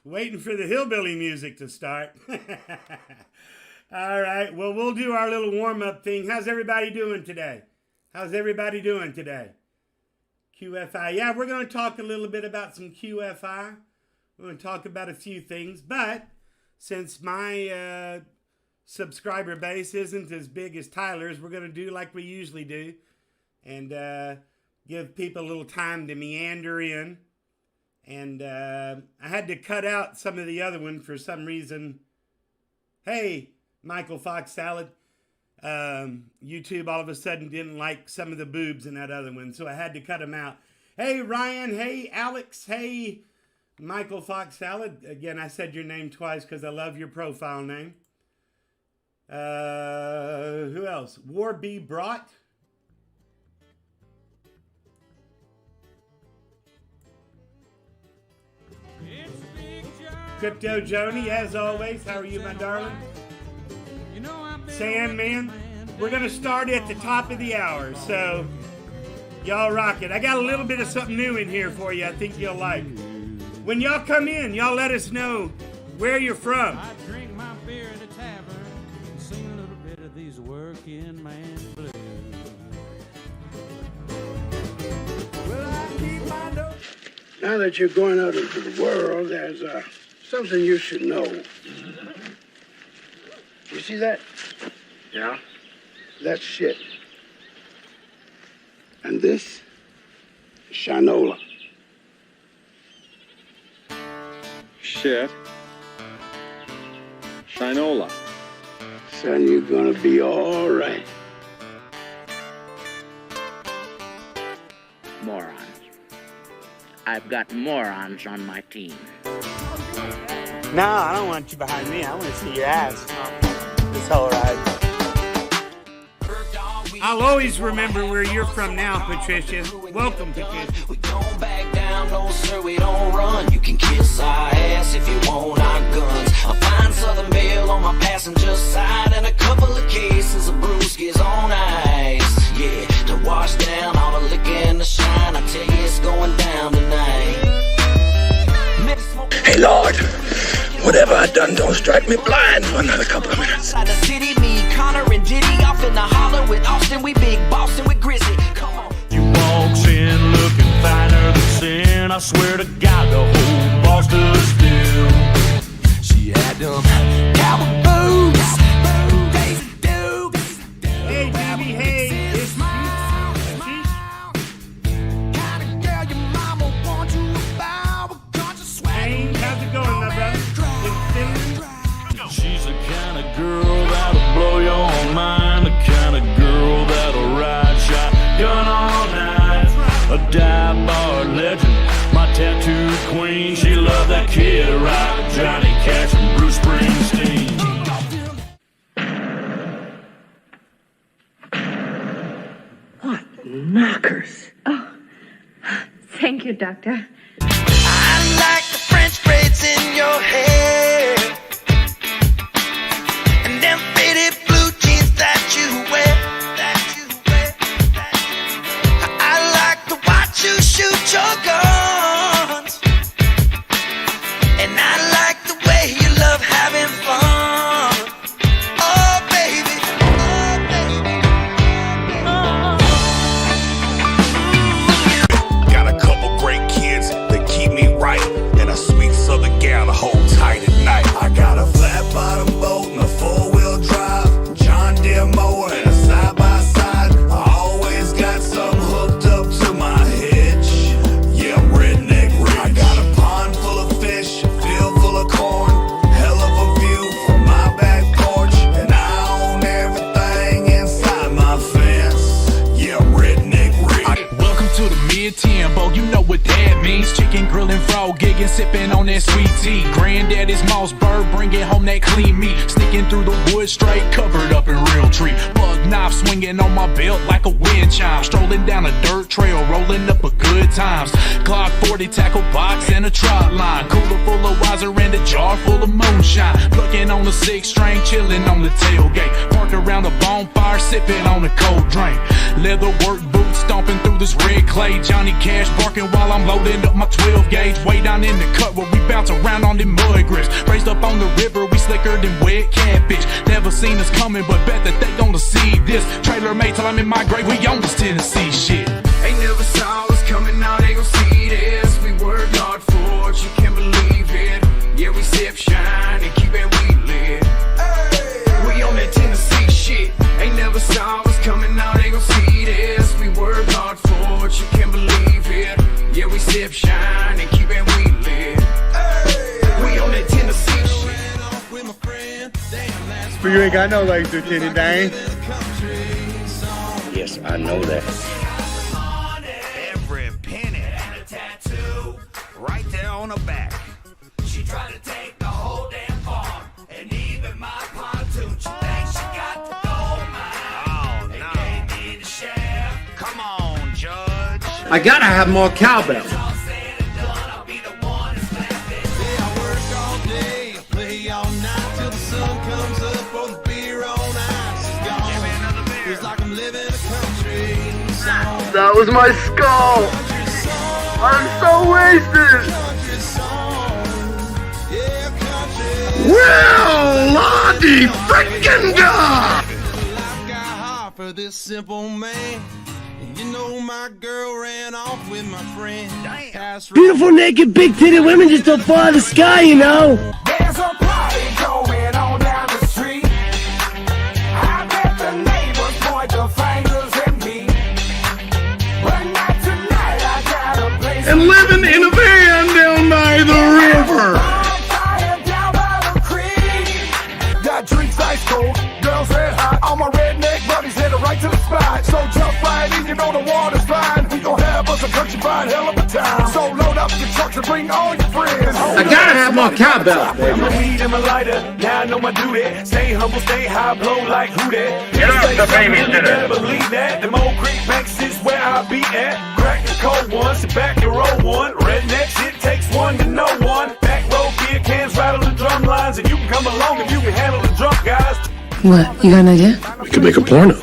Waiting for the hillbilly music to start. All right, well, we'll do our little warm-up thing. How's everybody doing today? How's everybody doing today? QFI. Yeah, we're going to talk a little bit about some QFI. We're going to talk about a few things, but since my subscriber base isn't as big as Tyler's, we're going to do like we usually do and give people a little time to meander in. And I had to cut out some of the other one for some reason. Hey, Michael Fox Salad. YouTube all of a sudden didn't like some of the boobs in that other one, so I had to cut them out. Hey, Ryan. Hey, Alex. Hey, Michael Fox Salad. Again, I said your name twice because I love your profile name. Who else? War B. Brought. Crypto Joni, as always. How are you, my darling? Sandman. We're going to start at the top of the hour, so y'all rock it. I got a little bit of something new in here for you I think you'll like. When y'all come in, y'all let us know where you're from. I drink my beer at a tavern and sing a little bit of these working man blues. Well, I keep my nose. Now that you're going out into the world, there's something you should know. You see that? Yeah? That's shit. And this is Shinola. Shit. Shinola. Son, you're gonna be all right. Morons. I've got morons on my team. No, I don't want you behind me. I want to see your ass. This whole ride. I'll always remember where you're from now, Patricia. Welcome, Patricia. We don't back down, no sir, we don't run. You can kiss our ass if you want our guns. A fine Southern Belle on my passenger side and a couple of cases of brewskis on ice. Yeah, to wash down all the liquor and the shine. I tell you, it's going down tonight. Hey, Lord, whatever I done, don't strike me blind for another couple of minutes. The city, me, Connor, and Diddy off in the holler with Austin. We big Boston with Grizzly. Come on. You walks in looking finer than sin. I swear to God, the whole Boston still. She had them cowboy boots. Hey, baby, hey. It's me. Hey, how's it going, my brother? She's the kind of girl that'll blow your mind. The kind of girl that'll ride shotgun all night. A dive-bar legend, my tattooed queen. She loved that Kid Rock, Johnny Cash, and Bruce Springsteen. What knockers? Oh, thank you, Doctor. I like the French braids in your hair and them faded blue jeans that you wear. I like to watch you shoot your guns, and I like the way you love having fun. Oh baby, Got a couple great kids that keep me right, and a sweet southern gal to hold tight at night. I got a flat bottom boat and a four-wheel drive, John Deere mower and a side-by-side. I always got something hooked up to my hitch. Yeah, I'm redneck rich. I got a pond full of fish, a field full of corn, hell of a view from my back porch, and I own everything inside my fence. Yeah, I'm redneck rich. Welcome to the mid-tempo, you know what that means. Chicken grilling, frog gigging, sipping on that sweet tea. Granddaddy's Mossberg, bringing home that clean meat. Sneaking through the woods straight, covered up in real tree. Bug knife swinging on my belt like a wind chime. Strolling down a dirt trail, rolling up a good times. Glock 40, tackle box, and a trot line. Cooler full of wiser and a jar full of moonshine. Plucking on the 6-string, chilling on the tailgate. Parked around the bonfire, sipping on a cold drink. Leather work boots, stomping through this red clay. Johnny Cash barking while I'm loading up my 12 gauge. Way down in the cut where we bounce around on them mud grips. Raised up on the river, we slicker than wet catfish. Never seen us coming, but bet that they gonna see this. Trailer made till I'm in my grave, we on this Tennessee shit. They never saw us coming, now they gon' see this. We worked hard for it, you can't believe it. Yeah, we sip, shine, and keep it weed lit. We on that Tennessee shit. They never saw us coming, now they gon' see this. We worked hard for it, you can't believe it. Yeah, we sip, shine, and keep it weed lit. We on that Tennessee shit. But you ain't got no legs to titty dang. Yes, I know that. Every penny and a tattoo right there on her back. She tried to take the whole damn farm and even my pontoon. She thinks she got the gold mine. Oh, They no. gave me the shaft. Come on, Judge. I gotta have more cowbell. All said and done, I'll be the one that's laughing. I work all day, play all night till the sun comes up for the beer on ice. It's gone. Give me another beer. Feels like I'm living a country song. That was my skull. I'm so wasted. Country song. Yeah, country. Well, Lottie frickin' God! Life got hard for this simple man. And you know my girl ran off with my friend. Damn. Beautiful naked big titted women just don't fall out of the sky, you know. There's a party going on down the street. I bet the neighbors point the fingers at me. But not tonight, I got a place. And living in a van down by the river. Fire down by the creek. Got drinks ice cold, girls red hot. All my redneck buddies headed right to the spot. So jump right in, you know the water's fine. We gon' have us a country fine hell of a time. So load up your trucks and bring all your friends. I gotta have more cowbell. My weed and my lighter, now I know my duty. Stay humble, stay high, blow like who that? Get up, the babysitter. Better believe that. The Old Creek Banks is where I be at. Crack the cold one, sit back and roll one. Rednecks, it takes one to know one. Back row beer cans, rattle the drum lines, and you can come along if you can handle the drunk guys. What? You got an idea? We could make a porno.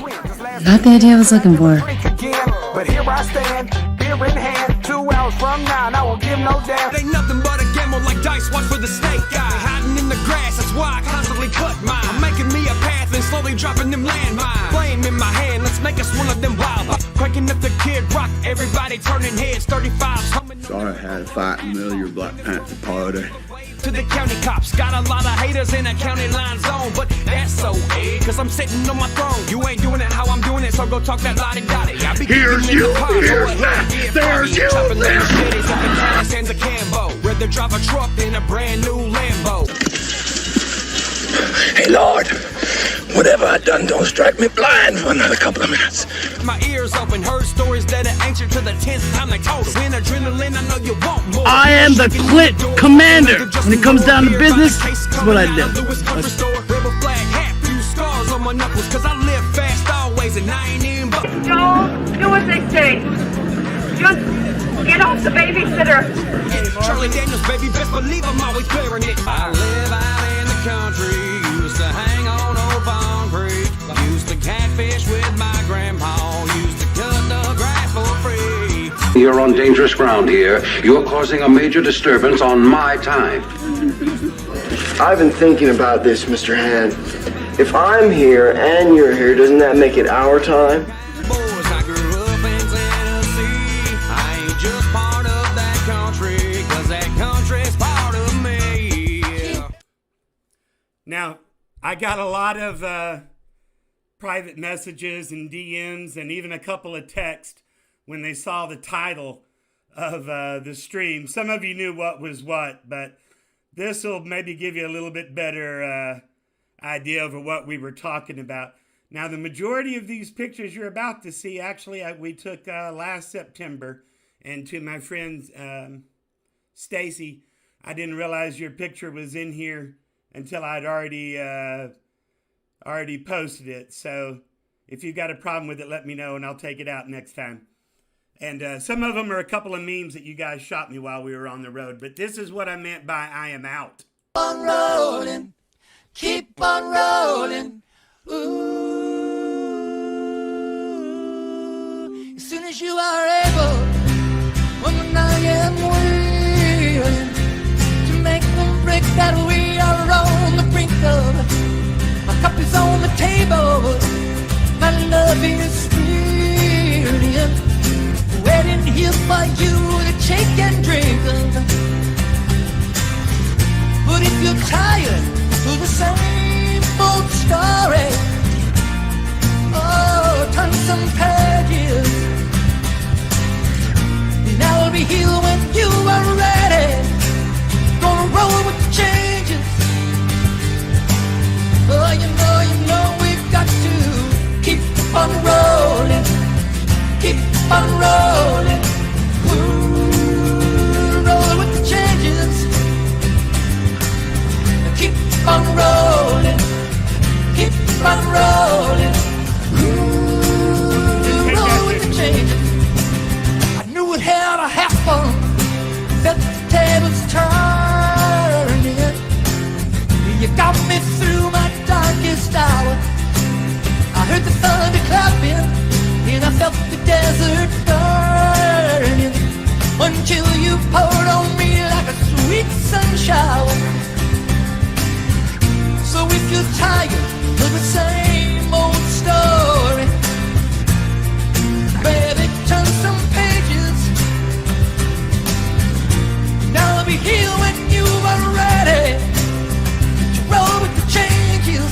Not the idea I was looking for. Drink again, but here I stand, beer in hand. 2 hours from now, and I won't give no damn. Ain't nothing but a gamble like dice, watch for the snake guy. Hiding in the grass, that's why I constantly cut mine. I'm making me a path and slowly dropping them landmines. Flame in my hand, let's make us one of them wild. Cranking up the Kid Rock, everybody turning heads, 35s humming. Sorry I had to fight in the middle of your Black Panther party. To the county cops, got a lot of haters in a county line zone, but that's so cause I'm sitting on my throne. You ain't doing it how I'm doing it, so go talk that lottie-dottie. I be Here's you, here's that, there's you, chopping them there's cities up in Dallas and the Cambo. Rather drive a truck than a brand new Lambo. Hey, Lord, whatever I done, don't strike me blind for another couple of minutes. My ears open, heard stories that are ancient to the 10th time they told us. When adrenaline, I know you want more. I am the clit commander. When it comes down to business, that's what I do. Rebel flag hat, few scars on my knuckles, cause I live fast always, and I ain't even but. Don't do what they say. Just get off the babysitter. Charlie Daniels, baby, best believe I'm always clearing it. I live out in the country, used to hang on Old Pond Creek, used to catfish with my grandpa, used to cut the grass for free. You're on dangerous ground here. You're causing a major disturbance on my time. I've been thinking about this, Mr. Hand. If I'm here and you're here, doesn't that make it our time? Boys, I grew up in Tennessee. I ain't just part of that country, cause that country's part of me. Yeah. Now, I got a lot of private messages and DMs and even a couple of texts when they saw the title of the stream. Some of you knew what was what, but this will maybe give you a little bit better idea of what we were talking about. Now, the majority of these pictures you're about to see, actually, we took last September. And to my friend Stacy, I didn't realize your picture was in here until I'd already posted it. So if you've got a problem with it, let me know and I'll take it out next time. And some of them are a couple of memes that you guys shot me while we were on the road. But this is what I meant by I am out. On rolling, keep on rolling. Ooh, soon as you are able, woman, I am willing to make the break that we are on the brink of. My cup is on the table, my love is brilliant, waiting here for you to take and drink of. But if you're tired of the same old story, oh, turn some pages, and I'll be here when you are ready. Gonna roll with the changes. Oh, you know we've got to keep on rolling, keep on rolling. Ooh, roll with the changes. Keep on rolling, keep on rolling. Ooh, roll with the changes. I knew it had to happen. Felt the tables turning. You got me through my darkest hour. I heard the thunder clapping, and I felt the desert burning, until you poured on me like a sweet sun shower. So if you're tired of the same old story, baby, turn some pages. Now I'll be here when you are ready to roll with the changes.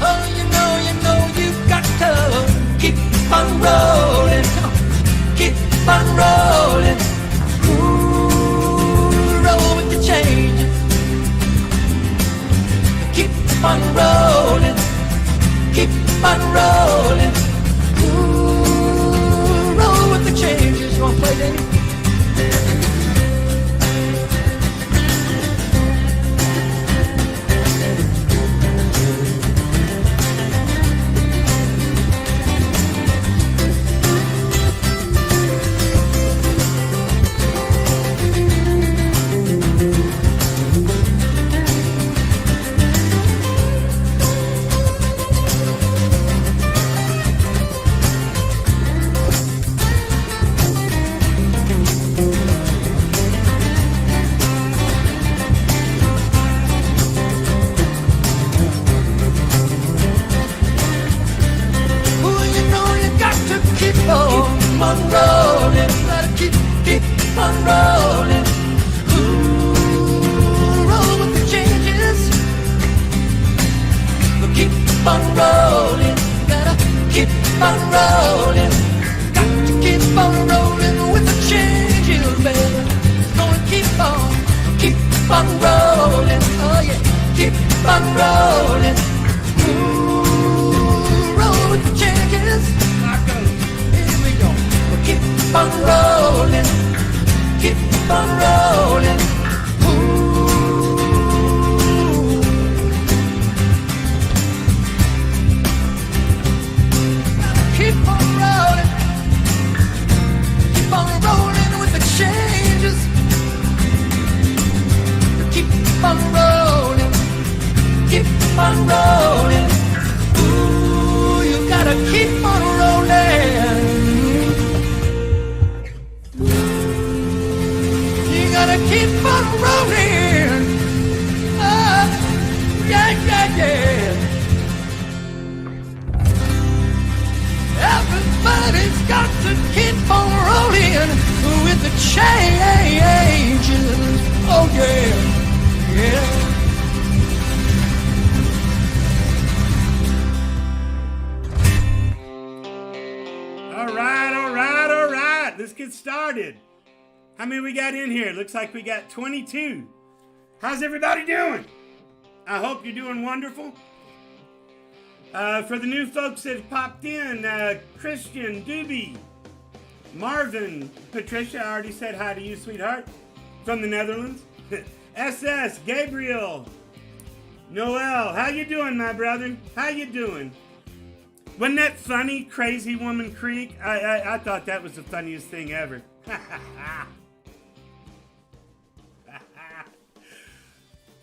Oh, you know you've got to keep on rolling, keep on rolling. Ooh, roll with the changes. Keep on rolling, keep on rolling. Ooh, roll with the changes. You wanna play, Danny? How many we got in here? Looks like we got 22. How's everybody doing? I hope you're doing wonderful. For the new folks that popped in, Christian, Doobie, Marvin, Patricia, I already said hi to you, sweetheart, from the Netherlands. SS, Gabriel, Noel, how you doing, my brother? How you doing? Wasn't that funny, Crazy Woman Creek? I thought that was the funniest thing ever.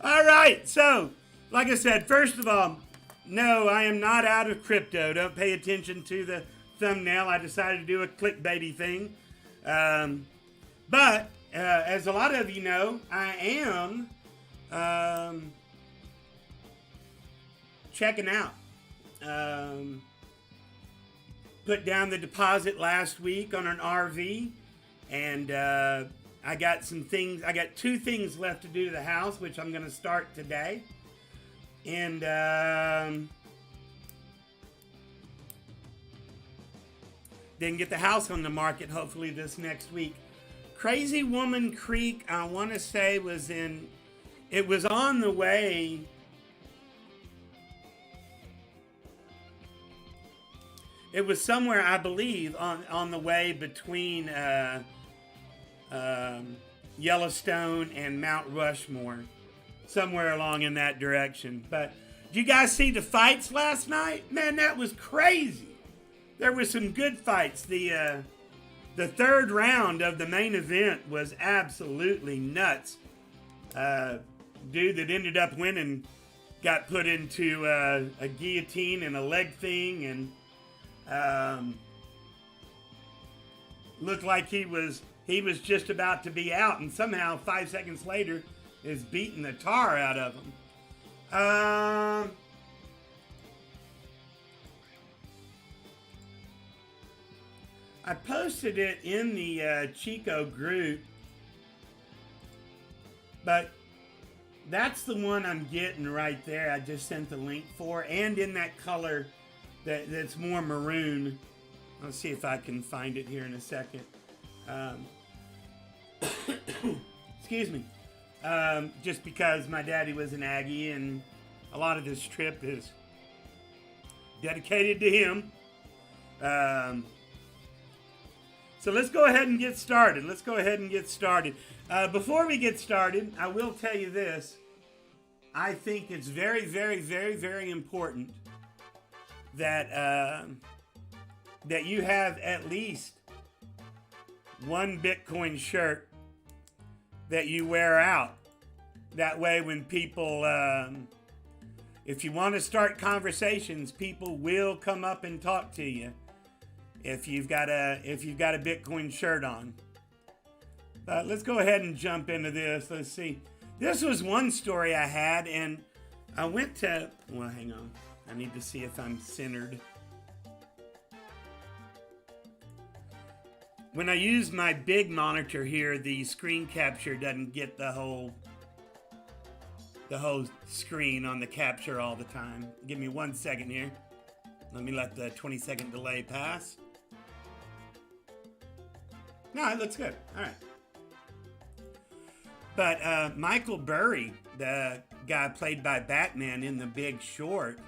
All right, so, like I said, first of all, no, I am not out of crypto. Don't pay attention to the thumbnail. I decided to do a clickbaity thing. But as a lot of you know, I am checking out. Put down the deposit last week on an RV, and I got some things. I got 2 things left to do to the house, which I'm going to start today. And then get the house on the market hopefully this next week. Crazy Woman Creek, I want to say it was on the way. It was somewhere, I believe, on the way between Yellowstone and Mount Rushmore. Somewhere along in that direction. But did you guys see the fights last night? Man, that was crazy. There were some good fights. The 3rd round of the main event was absolutely nuts. Dude that ended up winning got put into a guillotine and a leg thing, and looked like he was just about to be out, and somehow 5 seconds later is beating the tar out of him. I posted it in the Chico group, but that's the one I'm getting right there. I just sent the link for, and in that color that's more maroon. I'll see if I can find it here in a second. Excuse me. Just because my daddy was an Aggie, and a lot of this trip is dedicated to him. So let's go ahead and get started. Before we get started, I will tell you this. I think it's very, very, very, very important that that you have at least one Bitcoin shirt that you wear out. That way when people, if you want to start conversations, people will come up and talk to you if you've got a Bitcoin shirt on. But let's go ahead and jump into this. Let's see. This was one story I had, and I went to, well, hang on. I need to see if I'm centered. When I use my big monitor here, the screen capture doesn't get the whole screen on the capture all the time. Give me 1 second here. Let me let the 20-second delay pass. No, it looks good. All right. But Michael Burry, the guy played by Batman in The Big Short,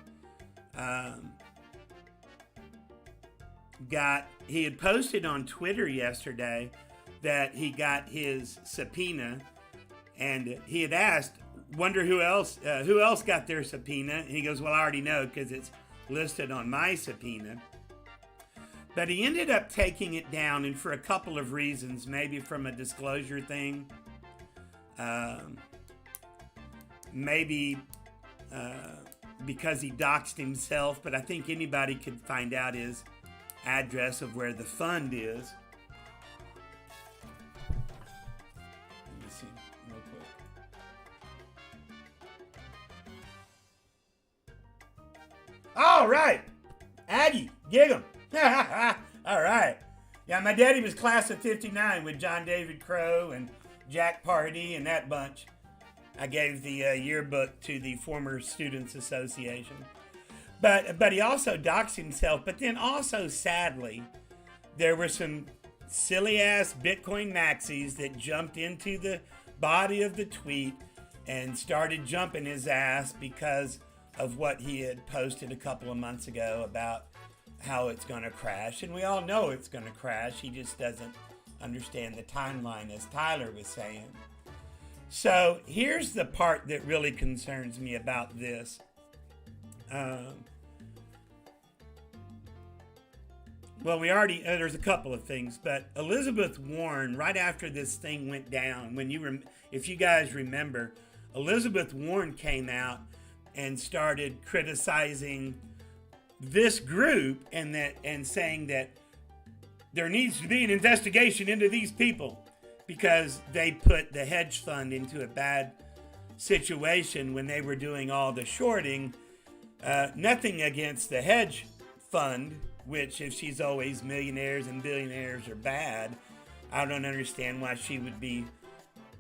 he had posted on Twitter yesterday that he got his subpoena, and he had asked, wonder who else got their subpoena, and he goes, well, I already know because it's listed on my subpoena. But he ended up taking it down, and for a couple of reasons, maybe from a disclosure thing, maybe because he doxed himself, but I think anybody could find out his address of where the fund is. Let me see real quick. All right, Aggie, gig 'em. All right. Yeah, my daddy was class of 59 with John David Crow and Jack Pardee and that bunch. I gave the yearbook to the former Students Association. But he also doxed himself. But then also, sadly, there were some silly-ass Bitcoin maxis that jumped into the body of the tweet and started jumping his ass because of what he had posted a couple of months ago about how it's going to crash. And we all know it's going to crash. He just doesn't understand the timeline, as Tyler was saying. So here's the part that really concerns me about this. Well, there's a couple of things, but Elizabeth Warren, right after this thing went down, if you guys remember, Elizabeth Warren came out and started criticizing this group and saying that there needs to be an investigation into these people because they put the hedge fund into a bad situation when they were doing all the shorting. Nothing against the hedge fund, which if she's always millionaires and billionaires are bad, I don't understand why she would be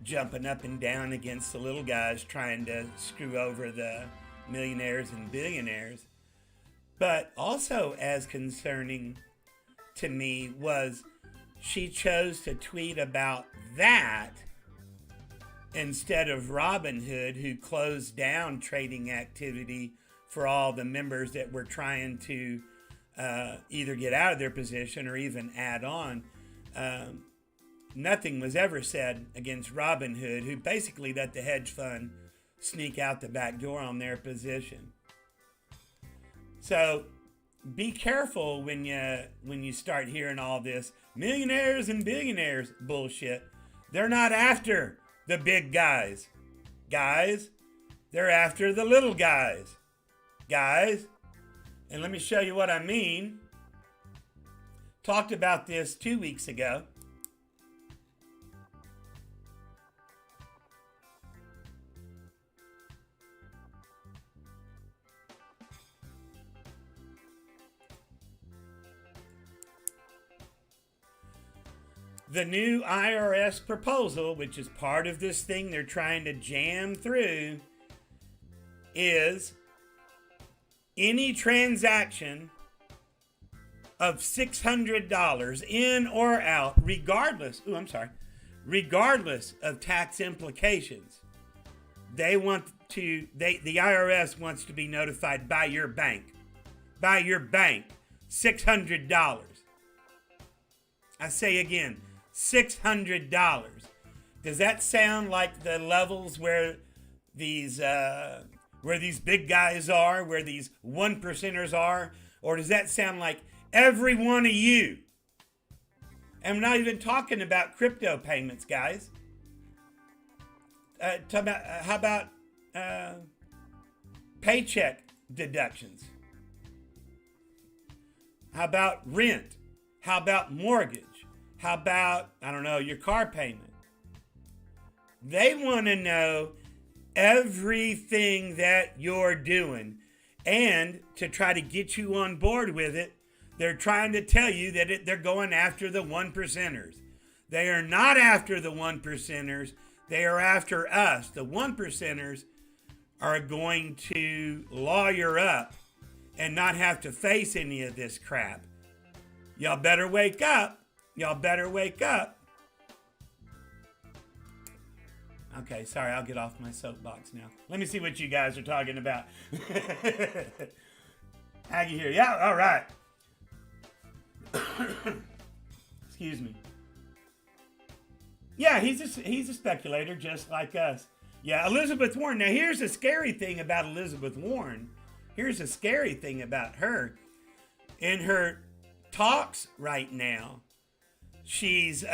jumping up and down against the little guys trying to screw over the millionaires and billionaires. But also as concerning to me was she chose to tweet about that instead of Robinhood, who closed down trading activity for all the members that were trying to either get out of their position or even add on. Nothing was ever said against Robinhood, who basically let the hedge fund sneak out the back door on their position. So be careful when you start hearing all this millionaires and billionaires bullshit. They're not after the big guys. Guys, they're after the little guys. Guys, and let me show you what I mean. Talked about this 2 weeks ago. The new IRS proposal, which is part of this thing they're trying to jam through, is any transaction of $600 in or out, regardless of tax implications. The IRS wants to be notified by your bank. By your bank, $600. I say again, $600. Does that sound like the levels where these big guys are, where these 1%ers are? Or does that sound like every one of you? And we're not even talking about crypto payments, guys. How about paycheck deductions? How about rent? How about mortgage? How about, your car payment? They want to know everything that you're doing. And to try to get you on board with it, they're trying to tell you that they're going after the 1%ers. They are not after the 1%ers. They are after us. The 1%ers are going to lawyer up and not have to face any of this crap. Y'all better wake up. Y'all better wake up. Okay, sorry, I'll get off my soapbox now. Let me see what you guys are talking about. Aggie here. Yeah, all right. Excuse me. Yeah, he's a speculator just like us. Yeah, Elizabeth Warren. Now, here's a scary thing about Elizabeth Warren. Here's a scary thing about her. In her talks right now, she's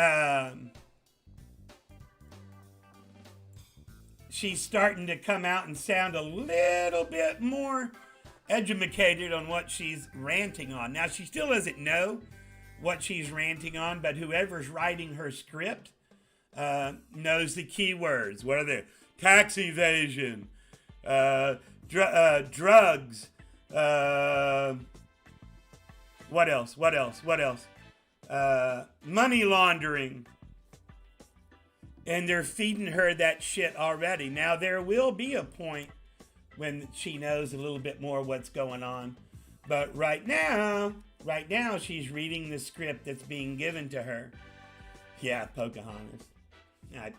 starting to come out and sound a little bit more educated on what she's ranting on. Now, she still doesn't know what she's ranting on, but whoever's writing her script knows the key words. What are they? Tax evasion, drugs, what else? Money laundering. And they're feeding her that shit already. Now, there will be a point when she knows a little bit more what's going on. But right now, she's reading the script that's being given to her. Yeah, Pocahontas. I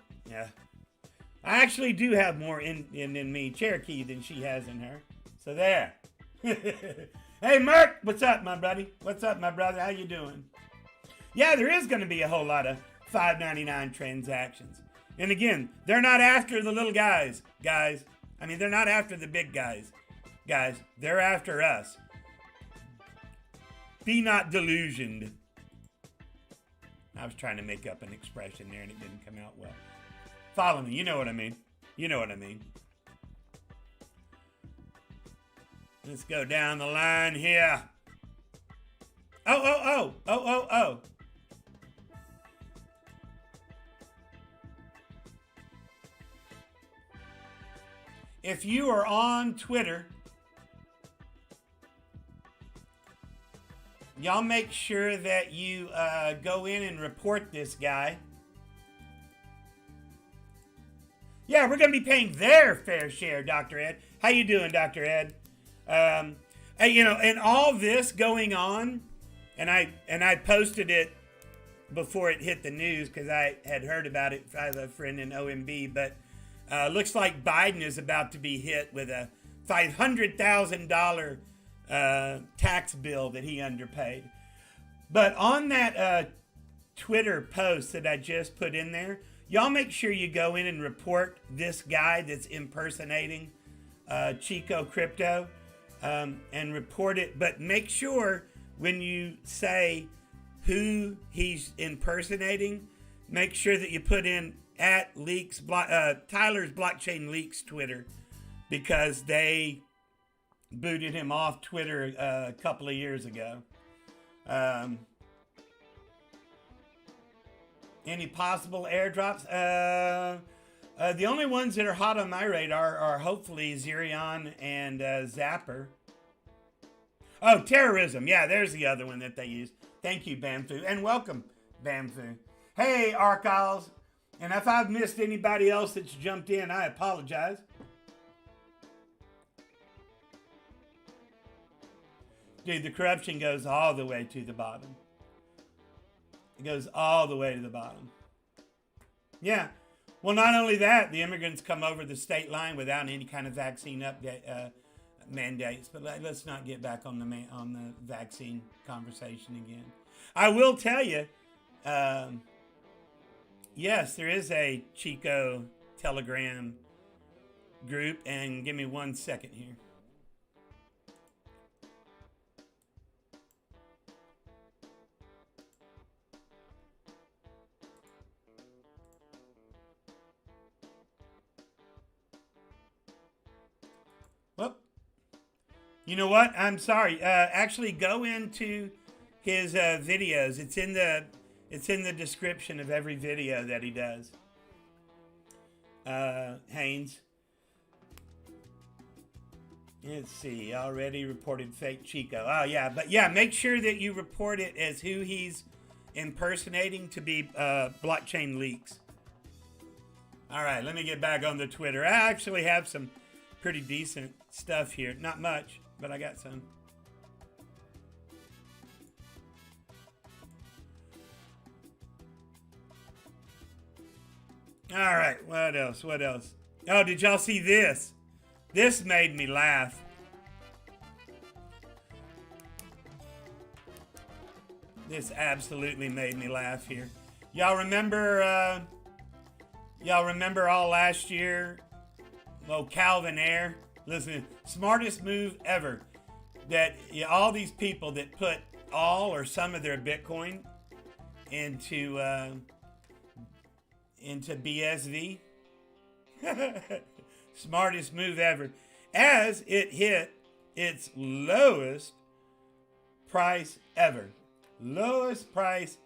actually do have more in me, Cherokee, than she has in her. So there. Hey, Merc, what's up, my buddy? What's up, my brother? How you doing? Yeah, there is going to be a whole lot of $5.99 transactions. And again, they're not after the little guys. I mean, they're not after the big guys. Guys, they're after us. Be not delusioned. I was trying to make up an expression there and it didn't come out well. Follow me. You know what I mean. Let's go down the line here. Oh. If you are on Twitter, y'all make sure that you go in and report this guy. Yeah, we're going to be paying their fair share, Dr. Ed. How you doing, Dr. Ed? You know, and all this going on, and I posted it before it hit the news because I had heard about it. I have a friend in OMB, but looks like Biden is about to be hit with a $500,000 tax bill that he underpaid. But on that Twitter post that I just put in there, y'all make sure you go in and report this guy that's impersonating Chico Crypto and report it. But make sure when you say who he's impersonating, make sure that you put in at Tyler's Blockchain Leaks Twitter, because they booted him off Twitter a couple of years ago. Any possible airdrops? The only ones that are hot on my radar are hopefully Zerion and Zapper. Oh, terrorism. Yeah, there's the other one that they use. Thank you, Bamfu. And welcome, Bamfu. Hey, Archiles. And if I've missed anybody else that's jumped in, I apologize. Dude, the corruption goes all the way to the bottom. It goes all the way to the bottom. Yeah. Well, not only that, the immigrants come over the state line without any kind of vaccine mandates. But let's not get back on the vaccine conversation again. I will tell you, yes, there is a Chico Telegram group, and give me 1 second here. Well, you know what? I'm sorry. Actually, go into his videos. It's in the description of every video that he does. Haynes. Let's see. Already reported fake Chico. Oh, yeah. But yeah, make sure that you report it as who he's impersonating to be blockchain leaks. All right, let me get back on the Twitter. I actually have some pretty decent stuff here. Not much, but I got some. All right, what else? What else? Oh, did y'all see this? This made me laugh. This absolutely made me laugh here. Y'all remember all last year? Well, Calvin Air. Listen, smartest move ever. That all these people that put all or some of their Bitcoin into BSV. Smartest move ever. As it hit its lowest price ever. Lowest price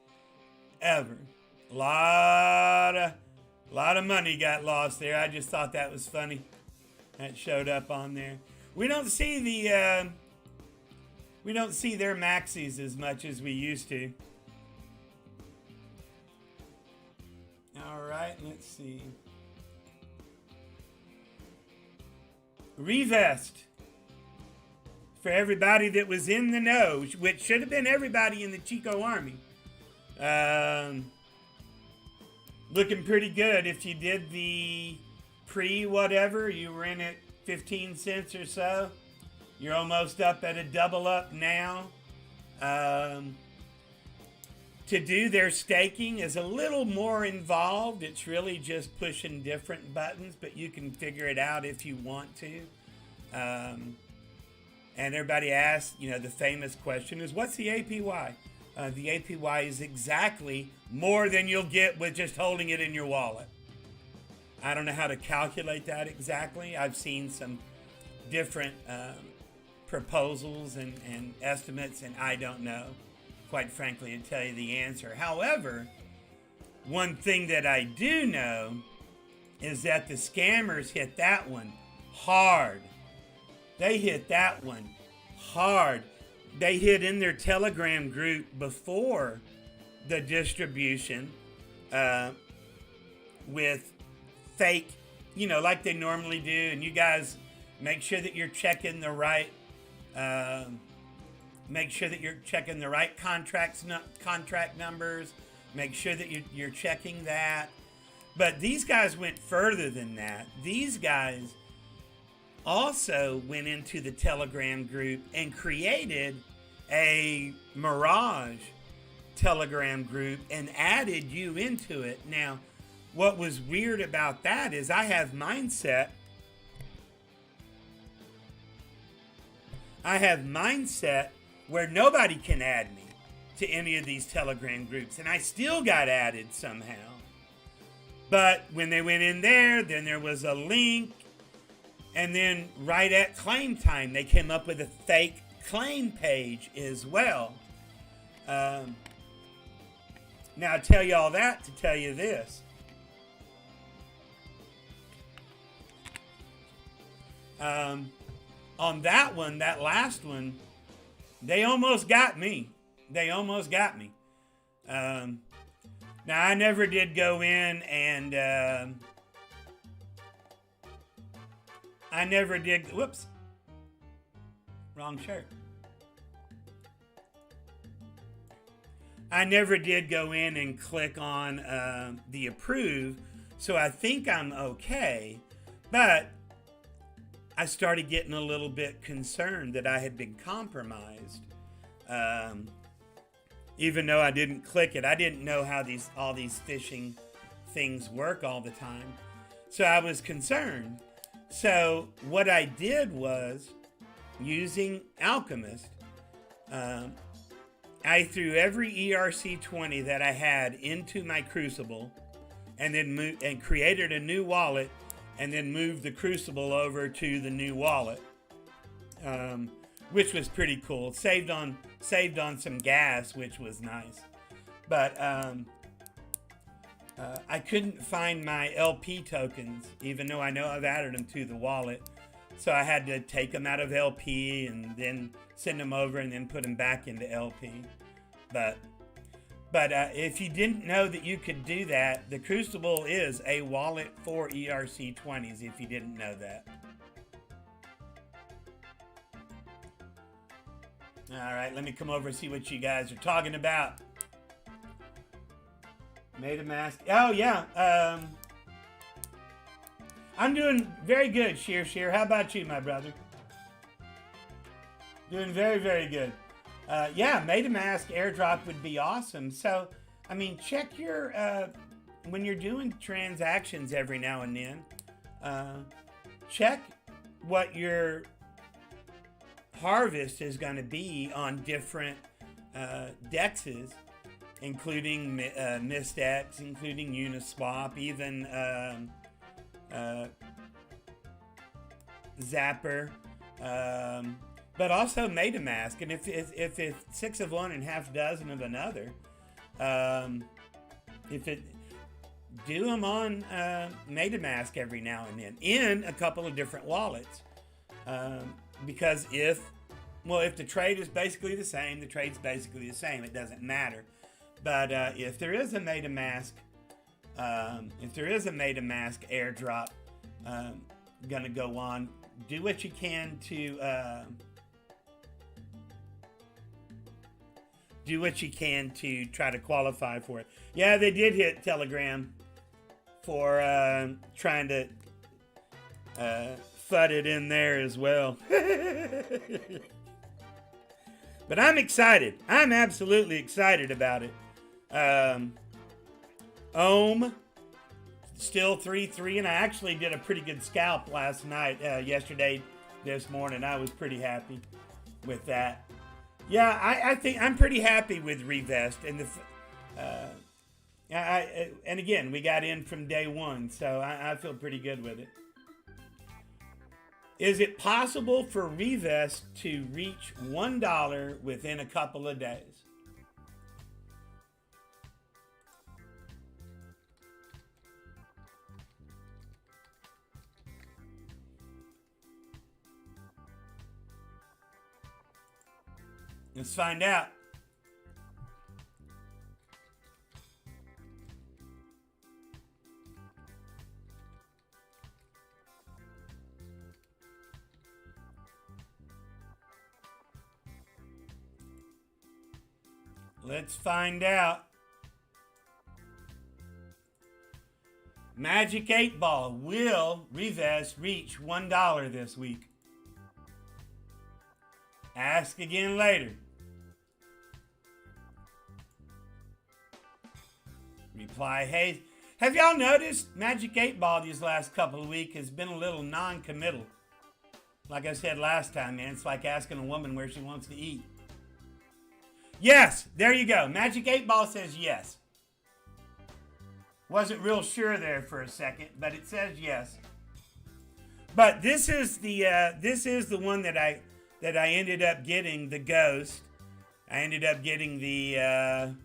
ever. Lot of money got lost there. I just thought that was funny. That showed up on there. We don't see their maxis as much as we used to. All right, let's see. Revest. For everybody that was in the know, which should have been everybody in the Chico Army. Looking pretty good. If you did the pre-whatever, you were in at 15 cents or so. You're almost up at a double up now. To do their staking is a little more involved. It's really just pushing different buttons, but you can figure it out if you want to. And everybody asks, the famous question is, what's the APY? The APY is exactly more than you'll get with just holding it in your wallet. I don't know how to calculate that exactly. I've seen some different proposals and estimates, and I don't know, quite frankly, to tell you the answer. However, one thing that I do know is that the scammers hit that one hard. They hit that one hard. They hit in their Telegram group before the distribution with fake, like they normally do. And you guys make sure that you're checking the right, contract numbers. Make sure that you're checking that. But these guys went further than that. These guys also went into the Telegram group and created a Mirage Telegram group and added you into it. Now, what was weird about that is I have mindset where nobody can add me to any of these Telegram groups, and I still got added somehow. But when they went in there, then there was a link, and then right at claim time, they came up with a fake claim page as well. Now, I tell you all that to tell you this. On that one, that last one, they almost got me. Now, I never did go in and whoops, wrong shirt. I never did go in and click on the approve, so I think I'm okay, but I started getting a little bit concerned that I had been compromised. Even though I didn't click it, I didn't know how all these phishing things work all the time. So I was concerned. So what I did was, using Alchemist, I threw every ERC20 that I had into my Crucible, and then created a new wallet, and then moved the Crucible over to the new wallet, which was pretty cool. Saved on some gas, which was nice. But I couldn't find my LP tokens, even though I know I've added them to the wallet. So I had to take them out of LP and then send them over and then put them back into LP. But if you didn't know that you could do that, the Crucible is a wallet for ERC20s, if you didn't know that. All right, let me come over and see what you guys are talking about. MetaMask. Oh, yeah. I'm doing very good, Sheer. How about you, my brother? Doing very, very good. Yeah, MetaMask airdrop would be awesome. So, I mean, check your, when you're doing transactions every now and then, check what your harvest is going to be on different DEXs, including MistX, including Uniswap, even Zapper, but also MetaMask. And if it's 6 of one and half dozen of another, do them on MetaMask every now and then in a couple of different wallets. Because if the trade is basically the same, the trade's basically the same. It doesn't matter. But if there is a MetaMask, airdrop gonna go on, do what you can to try to qualify for it. Yeah, they did hit Telegram for trying to FUD it in there as well. But I'm excited. I'm absolutely excited about it. Ohm, still 3-3, and I actually did a pretty good scalp last night, this morning. I was pretty happy with that. Yeah, I think I'm pretty happy with Revest, and and again, we got in from day one, so I feel pretty good with it. Is it possible for Revest to reach $1 within a couple of days? Let's find out. Let's find out. Magic 8 Ball. Will Revest reach $1 this week? Ask again later. Reply, hey. Have y'all noticed Magic 8 Ball these last couple of weeks has been a little non-committal? Like I said last time, man, it's like asking a woman where she wants to eat. Yes, there you go. Magic 8 Ball says yes. Wasn't real sure there for a second, but it says yes. But this is the one that I ended up getting, the Ghost. I ended up getting the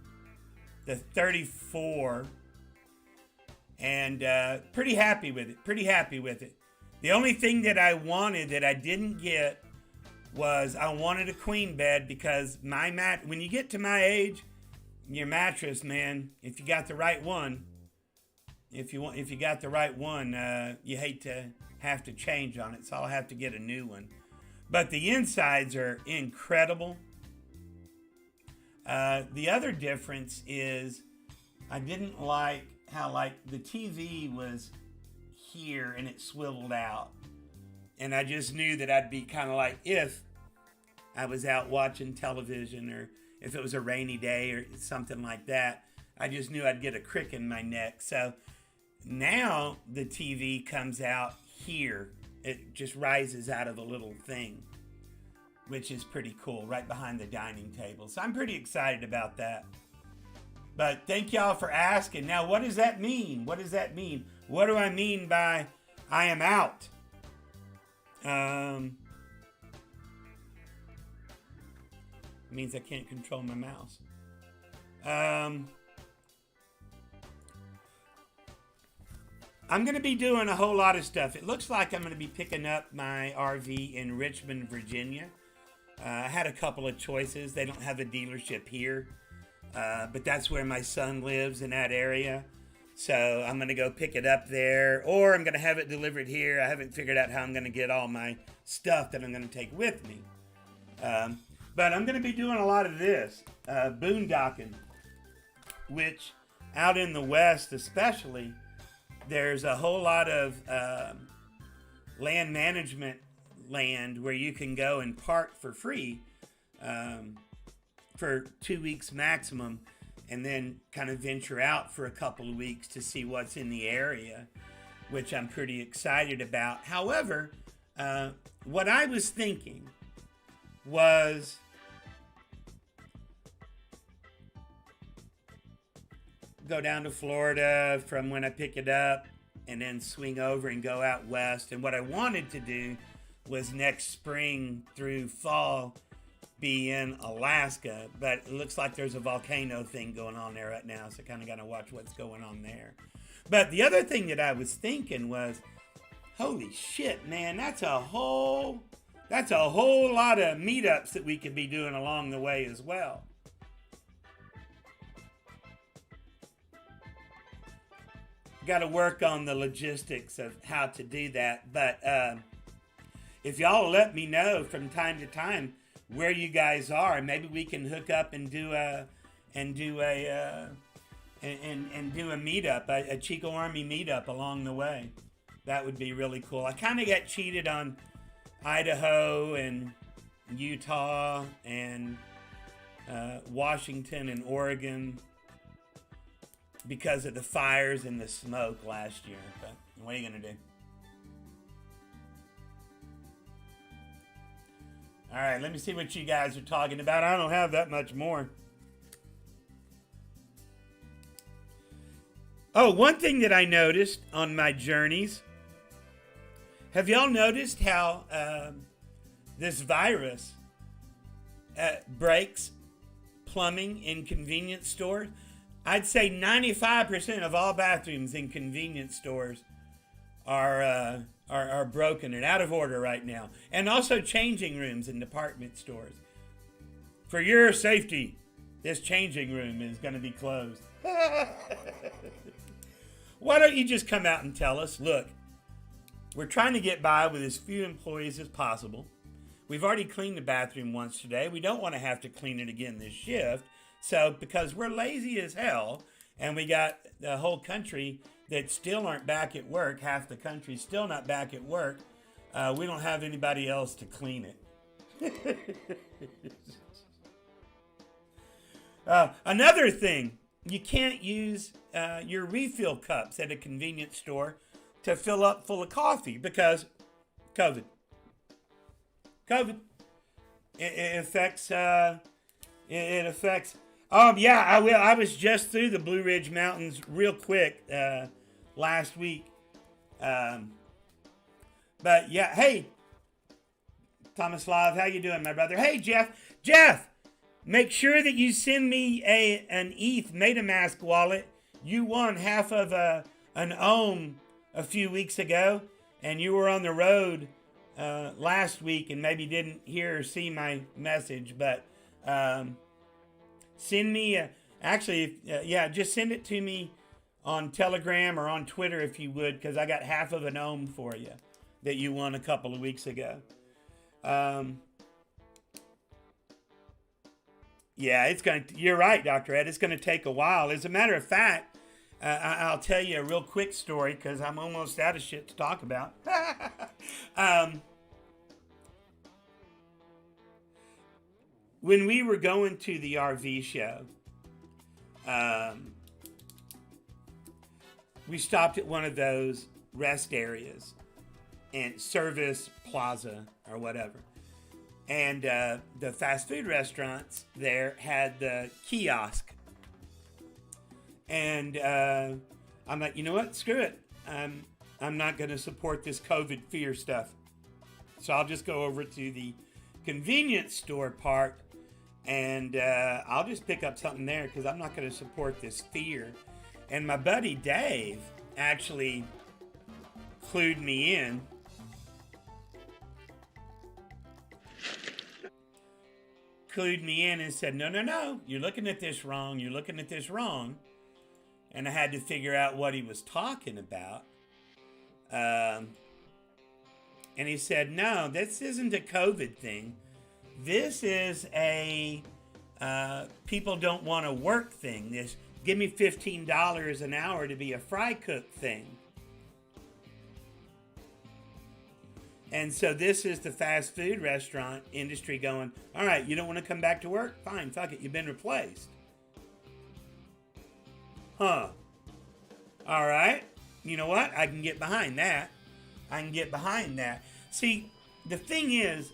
34, and pretty happy with it. The only thing that I wanted that I didn't get was I wanted a queen bed, because when you get to my age, your mattress, man, if you got the right one, you hate to have to change on it, so I'll have to get a new one. But the insides are incredible. The other difference is I didn't like how the TV was here and it swiveled out. And I just knew that I'd be kind of like, if I was out watching television or if it was a rainy day or something like that, I just knew I'd get a crick in my neck. So now the TV comes out here. It just rises out of a little thing, which is pretty cool, right behind the dining table. So I'm pretty excited about that. But thank y'all for asking. Now, what does that mean? What does that mean? What do I mean by I am out? It means I can't control my mouse. I'm going to be doing a whole lot of stuff. It looks like I'm going to be picking up my RV in Richmond, Virginia. I had a couple of choices. They don't have a dealership here, but that's where my son lives, in that area. So I'm going to go pick it up there, or I'm going to have it delivered here. I haven't figured out how I'm going to get all my stuff that I'm going to take with me. But I'm going to be doing a lot of this, boondocking, which out in the West especially, there's a whole lot of land management land where you can go and park for free for 2 weeks maximum, and then kind of venture out for a couple of weeks to see what's in the area, which I'm pretty excited about. However, what I was thinking was go down to Florida from when I pick it up and then swing over and go out west. And what I wanted to do was next spring through fall be in Alaska, but it looks like there's a volcano thing going on there right now, so I kind of got to watch what's going on there. But the other thing that I was thinking was, holy shit, man, that's a whole lot of meetups that we could be doing along the way as well. Got to work on the logistics of how to do that, but if y'all let me know from time to time where you guys are, maybe we can hook up and do a meetup, a Chico Army meetup along the way. That would be really cool. I kind of got cheated on Idaho and Utah and Washington and Oregon because of the fires and the smoke last year. But what are you gonna do? All right, let me see what you guys are talking about. I don't have that much more. Oh, one thing that I noticed on my journeys Have y'all noticed how this virus breaks plumbing in convenience stores? I'd say 95% of all bathrooms in convenience stores are broken and out of order right now. And also changing rooms in department stores. For your safety, this changing room is going to be closed. Why don't you just come out and tell us, look, we're trying to get by with as few employees as possible. We've already cleaned the bathroom once today. We don't want to have to clean it again this shift. So because we're lazy as hell and we got the whole country that still aren't back at work, half the country's still not back at work, we don't have anybody else to clean it. Another thing, you can't use your refill cups at a convenience store to fill up full of coffee because COVID. It affects. It affects. Yeah, I will. I was just through the Blue Ridge Mountains real quick last week. But yeah, hey, Thomas Love, how you doing, my brother? Hey, Jeff, make sure that you send me an ETH MetaMask wallet. You won half of an ohm a few weeks ago, and you were on the road last week and maybe didn't hear or see my message, but send me, just send it to me on Telegram or on Twitter if you would, because I got half of an ohm for you that you won a couple of weeks ago. Yeah, you're right, Dr. Ed, it's going to take a while. As a matter of fact, I'll tell you a real quick story because I'm almost out of shit to talk about. When we were going to the RV show, we stopped at one of those rest areas and service plaza or whatever. And the fast food restaurants there had the kiosk. And I'm like, you know what? Screw it. I'm not going to support this COVID fear stuff. So I'll just go over to the convenience store part and I'll just pick up something there because I'm not going to support this fear. And my buddy Dave actually clued me in. And said, no, you're looking at this wrong. And I had to figure out what he was talking about. And he said, no, this isn't a COVID thing. This is a people don't want to work thing. This give me $15 an hour to be a fry cook thing. And so this is the fast food restaurant industry going, all right, you don't want to come back to work? Fine, fuck it, you've been replaced. Huh. All right. You know what? I can get behind that. See, the thing is,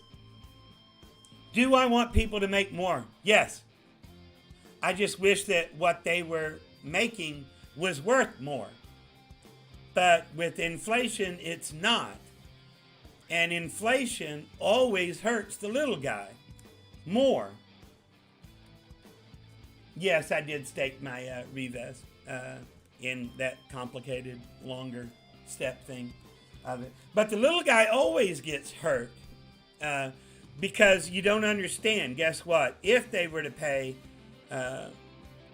do I want people to make more? Yes. I just wish that what they were making was worth more. But with inflation, it's not. And inflation always hurts the little guy more. Yes, I did stake my Revest in that complicated, longer step thing of it. But the little guy always gets hurt because you don't understand. Guess what? If they were to pay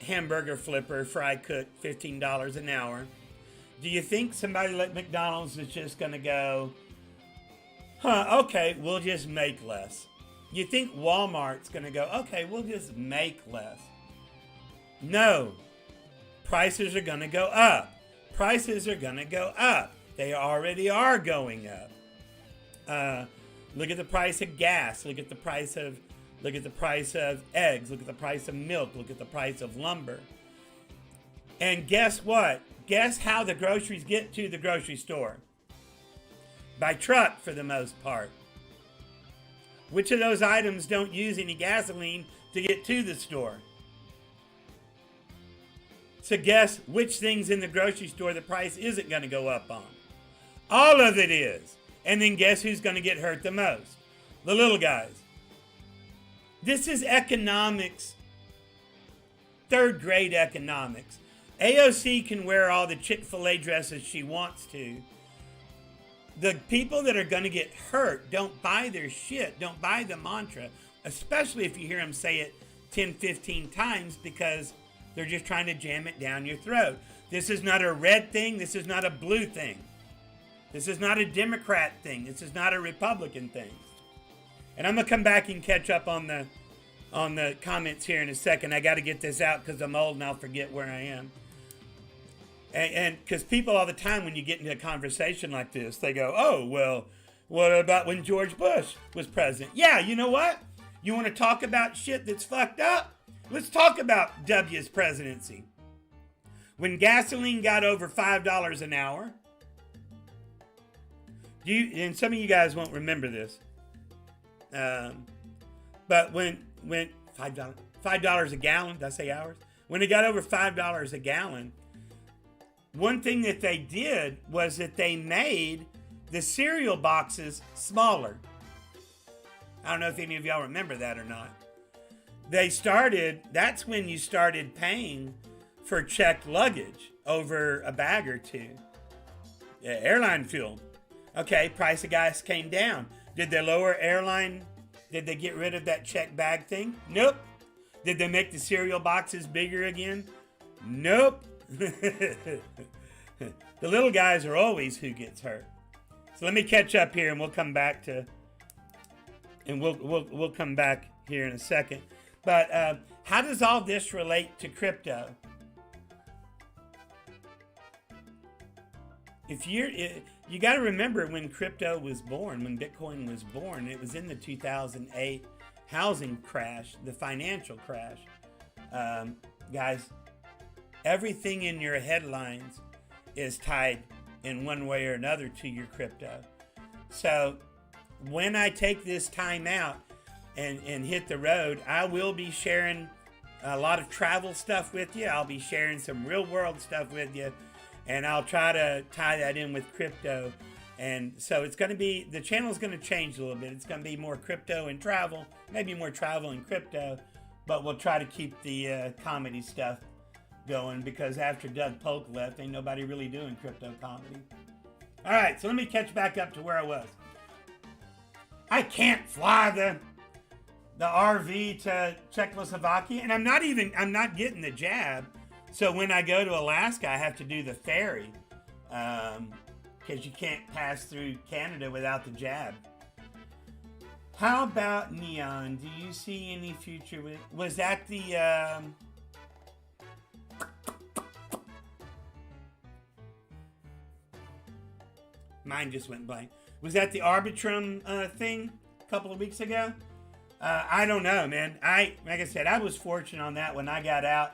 hamburger flipper, fry cook $15 an hour, do you think somebody like McDonald's is just going to go, okay, we'll just make less? You think Walmart's going to go, okay, we'll just make less? No. Prices are going to go up. They already are going up. Look at the price of gas. Look at the price of eggs. Look at the price of milk. Look at the price of lumber. And guess what? Guess how the groceries get to the grocery store? By truck for the most part. Which of those items don't use any gasoline to get to the store? So guess which things in the grocery store the price isn't going to go up on? All of it is. And then guess who's going to get hurt the most? The little guys. This is economics, third grade economics. AOC can wear all the Chick-fil-A dresses she wants to. The people that are going to get hurt don't buy their shit, don't buy the mantra, especially if you hear them say it 10, 15 times because they're just trying to jam it down your throat. This is not a red thing. This is not a blue thing. This is not a Democrat thing. This is not a Republican thing. And I'm going to come back and catch up on the comments here in a second. I got to get this out because I'm old and I'll forget where I am. And because people all the time, when you get into a conversation like this, they go, oh, well, what about when George Bush was president? Yeah, you know what? You want to talk about shit that's fucked up? Let's talk about W's presidency. When gasoline got over $5 an hour, and some of you guys won't remember this, but when $5 a gallon, did I say hours? When it got over $5 a gallon, one thing that they did was that they made the cereal boxes smaller. I don't know if any of y'all remember that or not. That's when you started paying for checked luggage over a bag or two. Yeah, airline fuel. Okay, price of gas came down. Did they lower airline? Did they get rid of that checked bag thing? Nope. Did they make the cereal boxes bigger again? Nope. The little guys are always who gets hurt. So let me catch up here, and we'll come back to, and we'll come back here in a second. But how does all this relate to crypto? You got to remember when crypto was born, when Bitcoin was born, it was in the 2008 housing crash, the financial crash. Guys, everything in your headlines is tied in one way or another to your crypto. So when I take this time out and hit the road, I will be sharing a lot of travel stuff with you. I'll be sharing some real world stuff with you. And I'll try to tie that in with crypto. And so it's going to be, the channel is going to change a little bit. It's going to be more crypto and travel, maybe more travel and crypto, but we'll try to keep the comedy stuff going because after Doug Polk left, ain't nobody really doing crypto comedy. All right, so let me catch back up to where I was. I can't fly the RV to Czechoslovakia, and I'm not getting the jab. So when I go to Alaska, I have to do the ferry because you can't pass through Canada without the jab. How about Neon? Do you see any future with? Was that the? Mine just went blank. Was that the Arbitrum thing a couple of weeks ago? I don't know, man. Like I said, I was fortunate on that when I got out.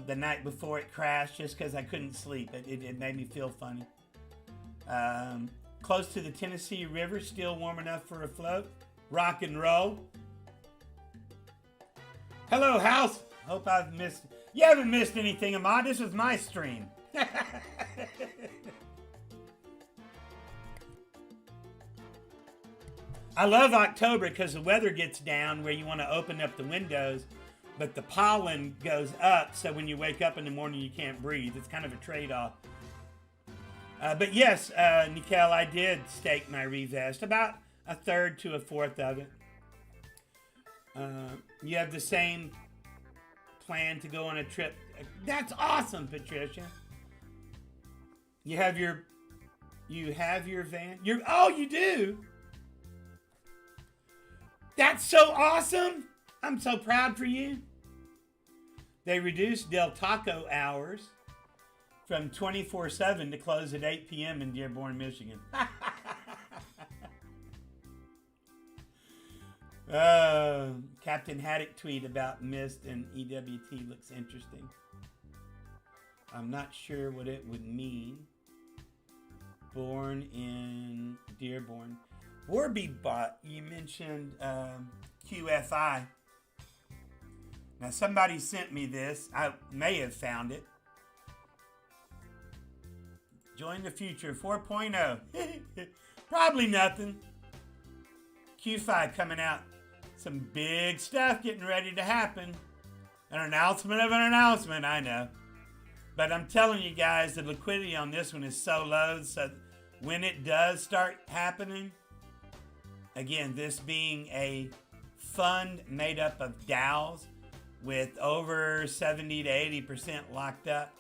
The night before it crashed just because I couldn't sleep. It made me feel funny. Close to the Tennessee River, still warm enough for a float. Rock and roll. Hello, house. Hope I've missed. You haven't missed anything, Ahmad. This was my stream. I love October because the weather gets down where you want to open up the windows. But the pollen goes up, so when you wake up in the morning, you can't breathe. It's kind of a trade-off. But yes, Nikel, I did stake my Revest, about a third to a fourth of it. You have the same plan to go on a trip. That's awesome, Patricia. You have your van. You do? That's so awesome. I'm so proud for you. They reduced Del Taco hours from 24/7 to close at 8 p.m. in Dearborn, Michigan. Captain Haddock tweet about Mist and EWT looks interesting. I'm not sure what it would mean. Born in Dearborn. Warby Bot, you mentioned QFI. Now somebody sent me this. I may have found it. Join the future 4.0. Probably nothing. Q5 coming out. Some big stuff getting ready to happen. An announcement of an announcement, I know. But I'm telling you guys, the liquidity on this one is so low, so when it does start happening, again, this being a fund made up of DAOs with over 70 to 80% locked up,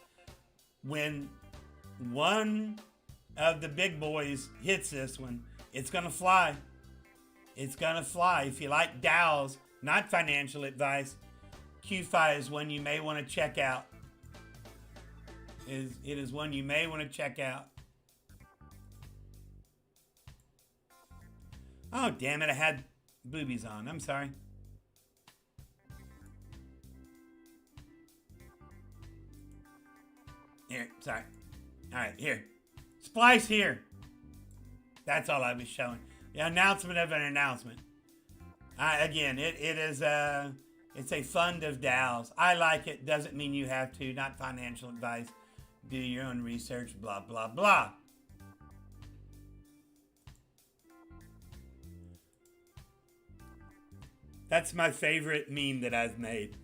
when one of the big boys hits this one, it's going to fly. It's going to fly. If you like DAOs, not financial advice, Q5 is one you may want to check out. It is one you may want to check out. Oh, damn it. I had boobies on. I'm sorry. Here, sorry. All right, here. Splice here. That's all I was showing. The announcement of an announcement. Again, it's a fund of DAOs. I like it. Doesn't mean you have to. Not financial advice. Do your own research. Blah, blah, blah. That's my favorite meme that I've made.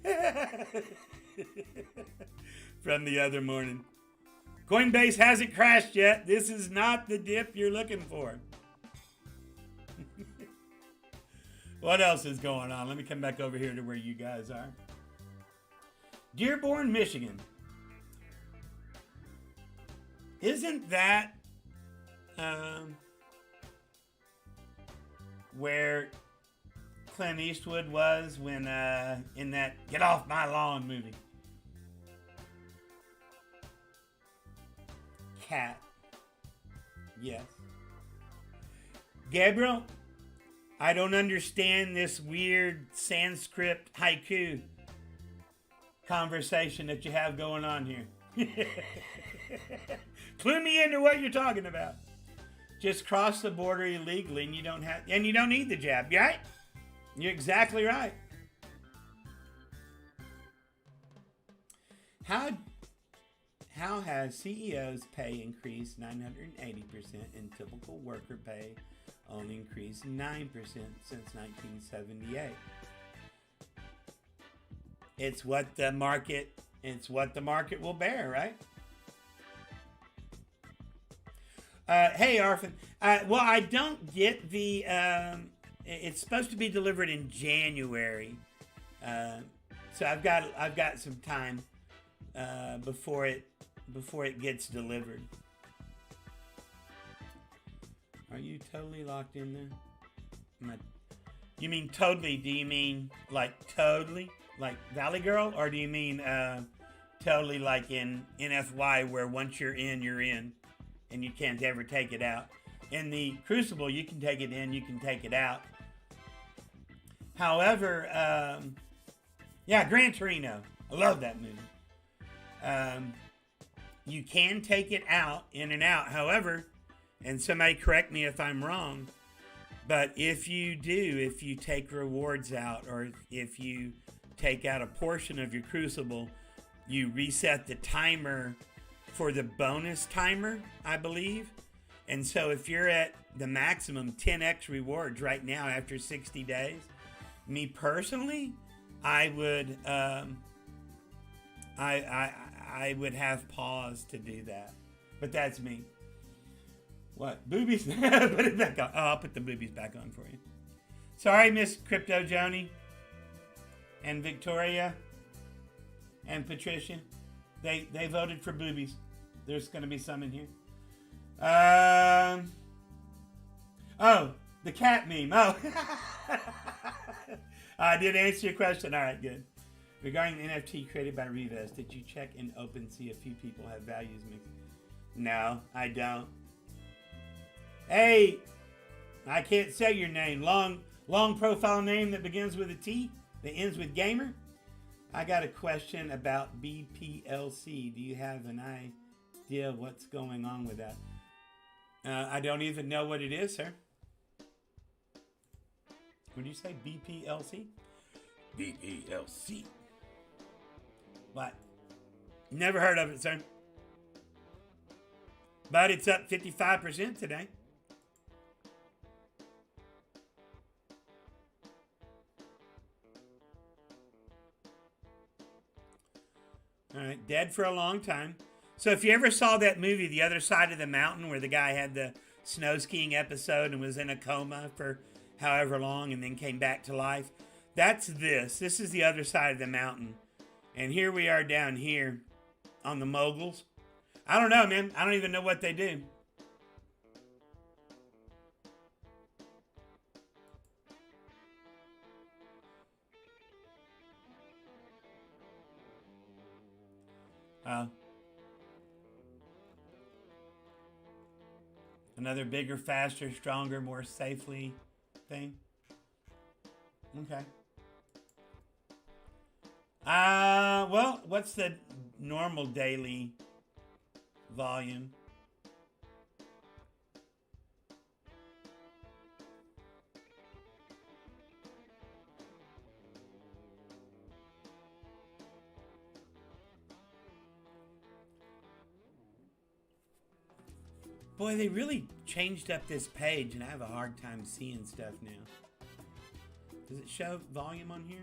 From the other morning. Coinbase hasn't crashed yet. This is not the dip you're looking for. What else is going on? Let me come back over here to where you guys are. Dearborn, Michigan. Isn't that where Clint Eastwood was when in that Get Off My Lawn movie? Cat. Yes. Gabriel, I don't understand this weird Sanskrit haiku conversation that you have going on here. Clue me into what you're talking about. Just cross the border illegally and you don't need the jab, right? You're exactly right. How has CEOs' pay increased 980% and typical worker pay only increased 9% since 1978? It's what the market will bear, right? Hey, Arfin. Well, I don't get the. It's supposed to be delivered in January, so I've got some time before it gets delivered. Are you totally locked in there? You mean totally? Do you mean like totally, like Valley Girl, or do you mean totally like in NFY, where once you're in, and you can't ever take it out? In the Crucible, you can take it in, you can take it out. However, yeah, Gran Torino. I love that movie. You can take it out, in and out. However, and somebody correct me if I'm wrong, but if you take rewards out, or if you take out a portion of your Crucible, you reset the timer for the bonus timer, I believe. And so if you're at the maximum 10x rewards right now after 60 days, me personally, I would I would have pause to do that. But that's me. What? Boobies? Put it back on. Oh, I'll put the boobies back on for you. Sorry, Miss Crypto Joni and Victoria and Patricia. They voted for boobies. There's going to be some in here. Oh, the cat meme. Oh. I did answer your question. All right, good. Regarding the NFT created by Revest, did you check and open see a few people have values mixed? No, I don't. Hey, I can't say your name. Long profile name that begins with a T, that ends with gamer. I got a question about BPLC. Do you have an idea what's going on with that? I don't even know what it is, sir. What did you say? BPLC? BPLC. What? Never heard of it, sir. But it's up 55% today. All right, dead for a long time. So if you ever saw that movie, The Other Side of the Mountain, where the guy had the snow skiing episode and was in a coma for however long and then came back to life, that's this. This is The Other Side of the Mountain. And here we are down here on the moguls. I don't know, man. I don't even know what they do. Another bigger, faster, stronger, more safely thing. Okay. Well, what's the normal daily volume? Boy, they really changed up this page, and I have a hard time seeing stuff now. Does it show volume on here?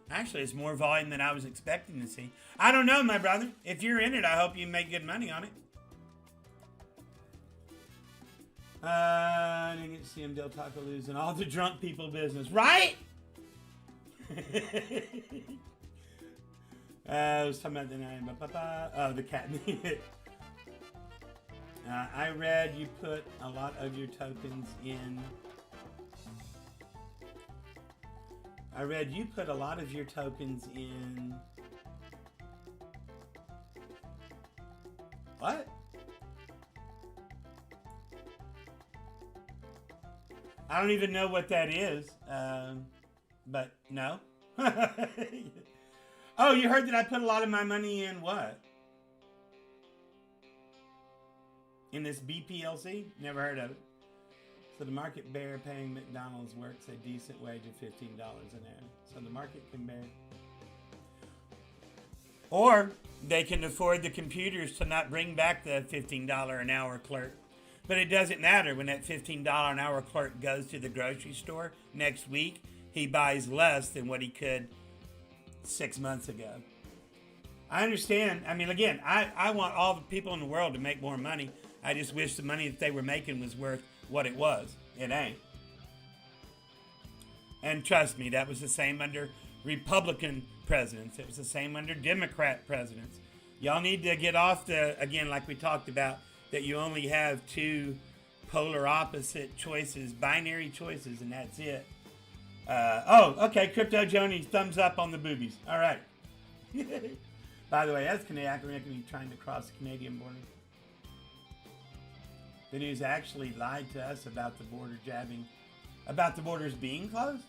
Actually, it's more volume than I was expecting to see. I don't know, my brother. If you're in it, I hope you make good money on it. I didn't get to see him Del Taco losing all the drunk people business. Right? I was talking about the name. Oh, the cat. I read you put a lot of your tokens in. I read you put a lot of your tokens in. What? I don't even know what that is. But no. Oh, you heard that I put a lot of my money in what? In this BPLC? Never heard of it. So the market bear paying McDonald's works a decent wage of $15 an hour. So the market can bear. Or they can afford the computers to not bring back the $15 an hour clerk. But it doesn't matter when that $15 an hour clerk goes to the grocery store next week. He buys less than what he could 6 months ago. I understand. I mean, again, I want all the people in the world to make more money. I just wish the money that they were making was worth what it was. It ain't. And trust me, that was the same under Republican presidents. It was the same under Democrat presidents. Y'all need to get off the, again, like we talked about, that you only have two polar opposite choices, binary choices, and that's it. Oh, okay, Crypto Joni, thumbs up on the boobies. All right. By the way, that's Canadian trying to cross the Canadian border. The news actually lied to us about the border jabbing, about the borders being closed.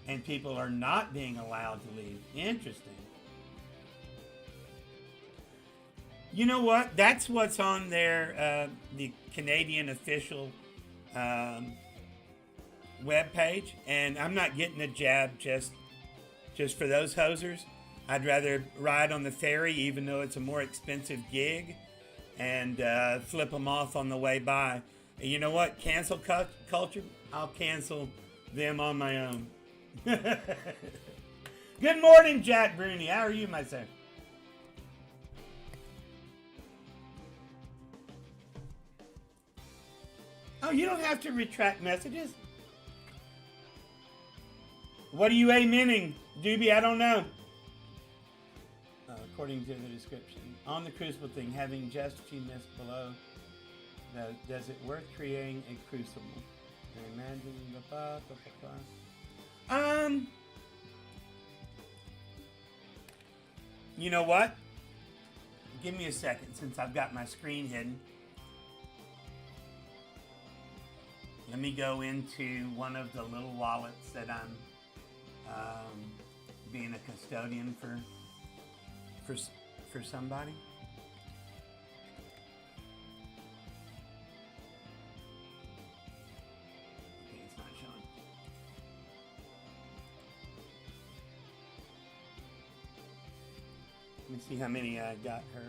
And people are not being allowed to leave. Interesting. You know what? That's what's on their, the Canadian official web page, and I'm not getting a jab just for those hosers. I'd rather ride on the ferry, even though it's a more expensive gig, and flip them off on the way by. And you know what? Cancel culture? I'll cancel them on my own. Good morning, Jack Bruni. How are you, my sir? Oh, you don't have to retract messages. What are you amening, Doobie? I don't know. According to the description. On the crucible thing, having just a few minutes below, does it worth creating a crucible? Imagine you know what? Give me a second since I've got my screen hidden. Let me go into one of the little wallets that I'm being a custodian for somebody. Okay, it's not showing. Let me see how many I got her.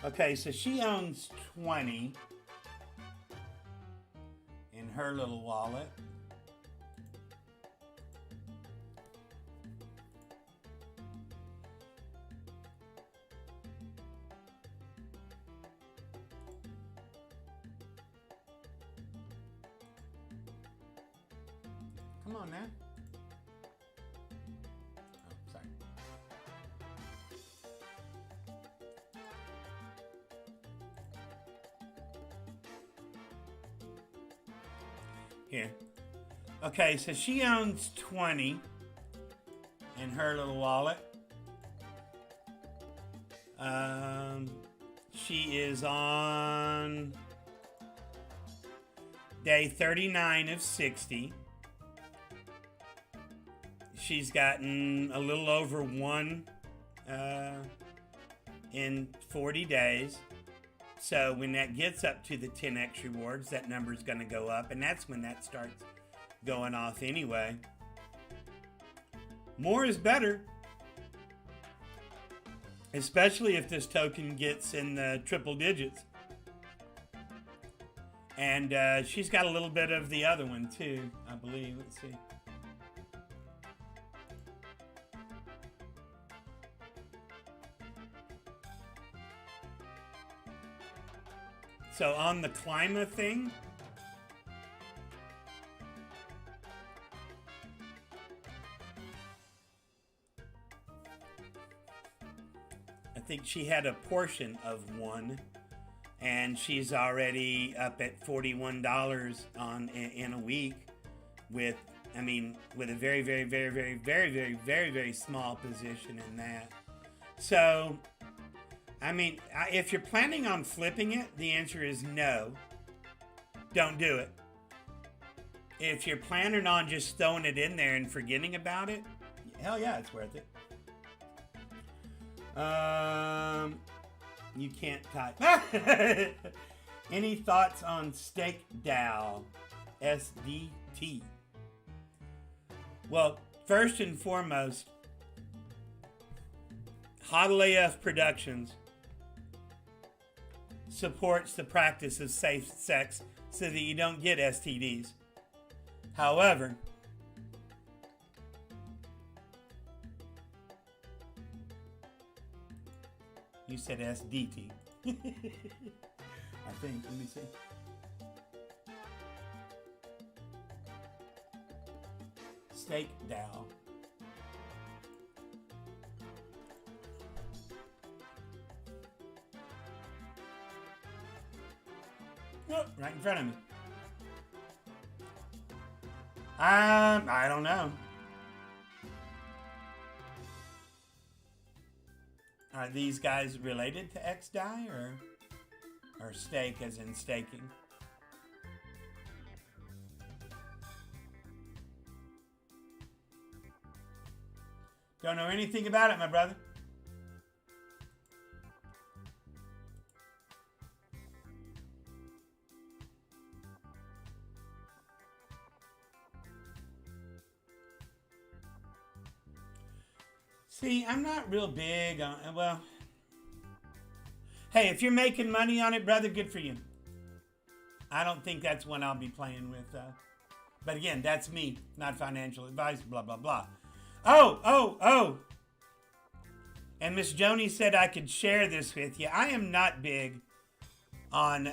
Okay, so she owns 20 in her little wallet. Come on now. Oh, sorry. Here. Okay, so she owns 20 in her little wallet. She is on day 39 of 60. She's gotten a little over 1 in 40 days. So when that gets up to the 10x rewards, that number is going to go up, and that's when that starts going off anyway. More is better, especially if this token gets in the triple digits. And she's got a little bit of the other one too, I believe. Let's see. So on the climate thing, I think she had a portion of one, and she's already up at $41 in a week with, I mean, with a very, very, very, very, very, very, very, very small position in that. So, I mean, if you're planning on flipping it, the answer is no. Don't do it. If you're planning on just throwing it in there and forgetting about it, hell yeah, it's worth it. You can't type. Any thoughts on Stake DAO, SDT? Well, first and foremost, Hodl AF Productions supports the practice of safe sex so that you don't get STDs. However, you said SDT. I think. Let me see. Stake DAO. Oh, right in front of me. I don't know. Are these guys related to XDAI or stake as in staking? Don't know anything about it, my brother. See, I'm not real big on, well, hey, if you're making money on it, brother, good for you. I don't think that's one I'll be playing with, but again, that's me, not financial advice, blah, blah, blah. Oh. And Miss Joni said I could share this with you. I am not big on,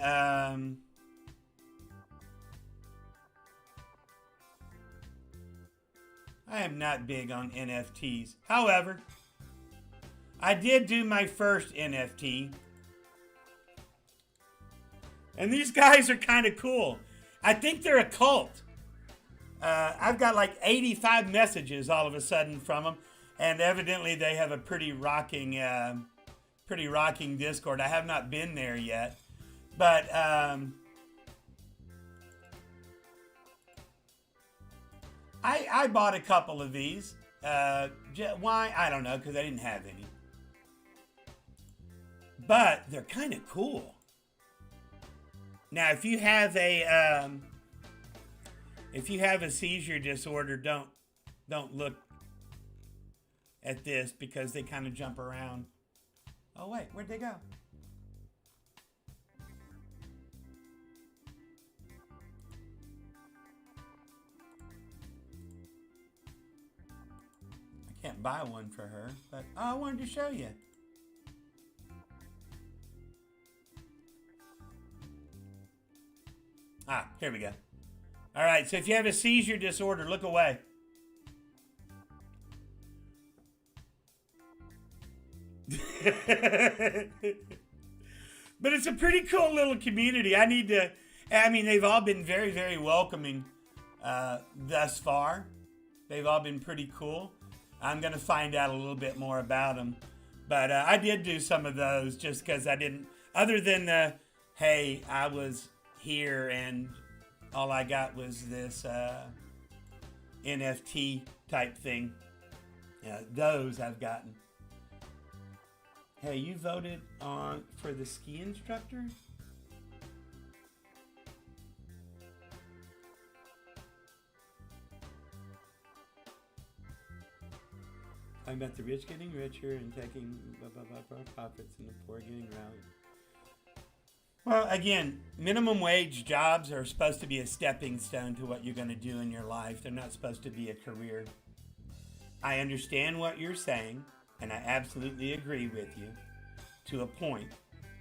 I am not big on NFTs. However, I did do my first NFT. And these guys are kind of cool. I think they're a cult. I've got like 85 messages all of a sudden from them. And evidently they have a pretty rocking Discord. I have not been there yet. But I bought a couple of these. Why? I don't know, because I didn't have any. But they're kind of cool. Now, if you have a seizure disorder, don't look at this because they kind of jump around. Oh wait, where'd they go? I can't buy one for her, but I wanted to show you. Ah, here we go. All right, so if you have a seizure disorder, look away. But it's a pretty cool little community. I mean, they've all been very, very welcoming thus far. They've all been pretty cool. I'm going to find out a little bit more about them. But I did do some of those just because I didn't, other than the, hey, I was here and all I got was this NFT type thing. Those I've gotten. Hey, you voted for the ski instructor? Talking about the rich getting richer and taking profits and the poor getting rallied. Well, again, minimum wage jobs are supposed to be a stepping stone to what you're going to do in your life. They're not supposed to be a career. I understand what you're saying, and I absolutely agree with you to a point.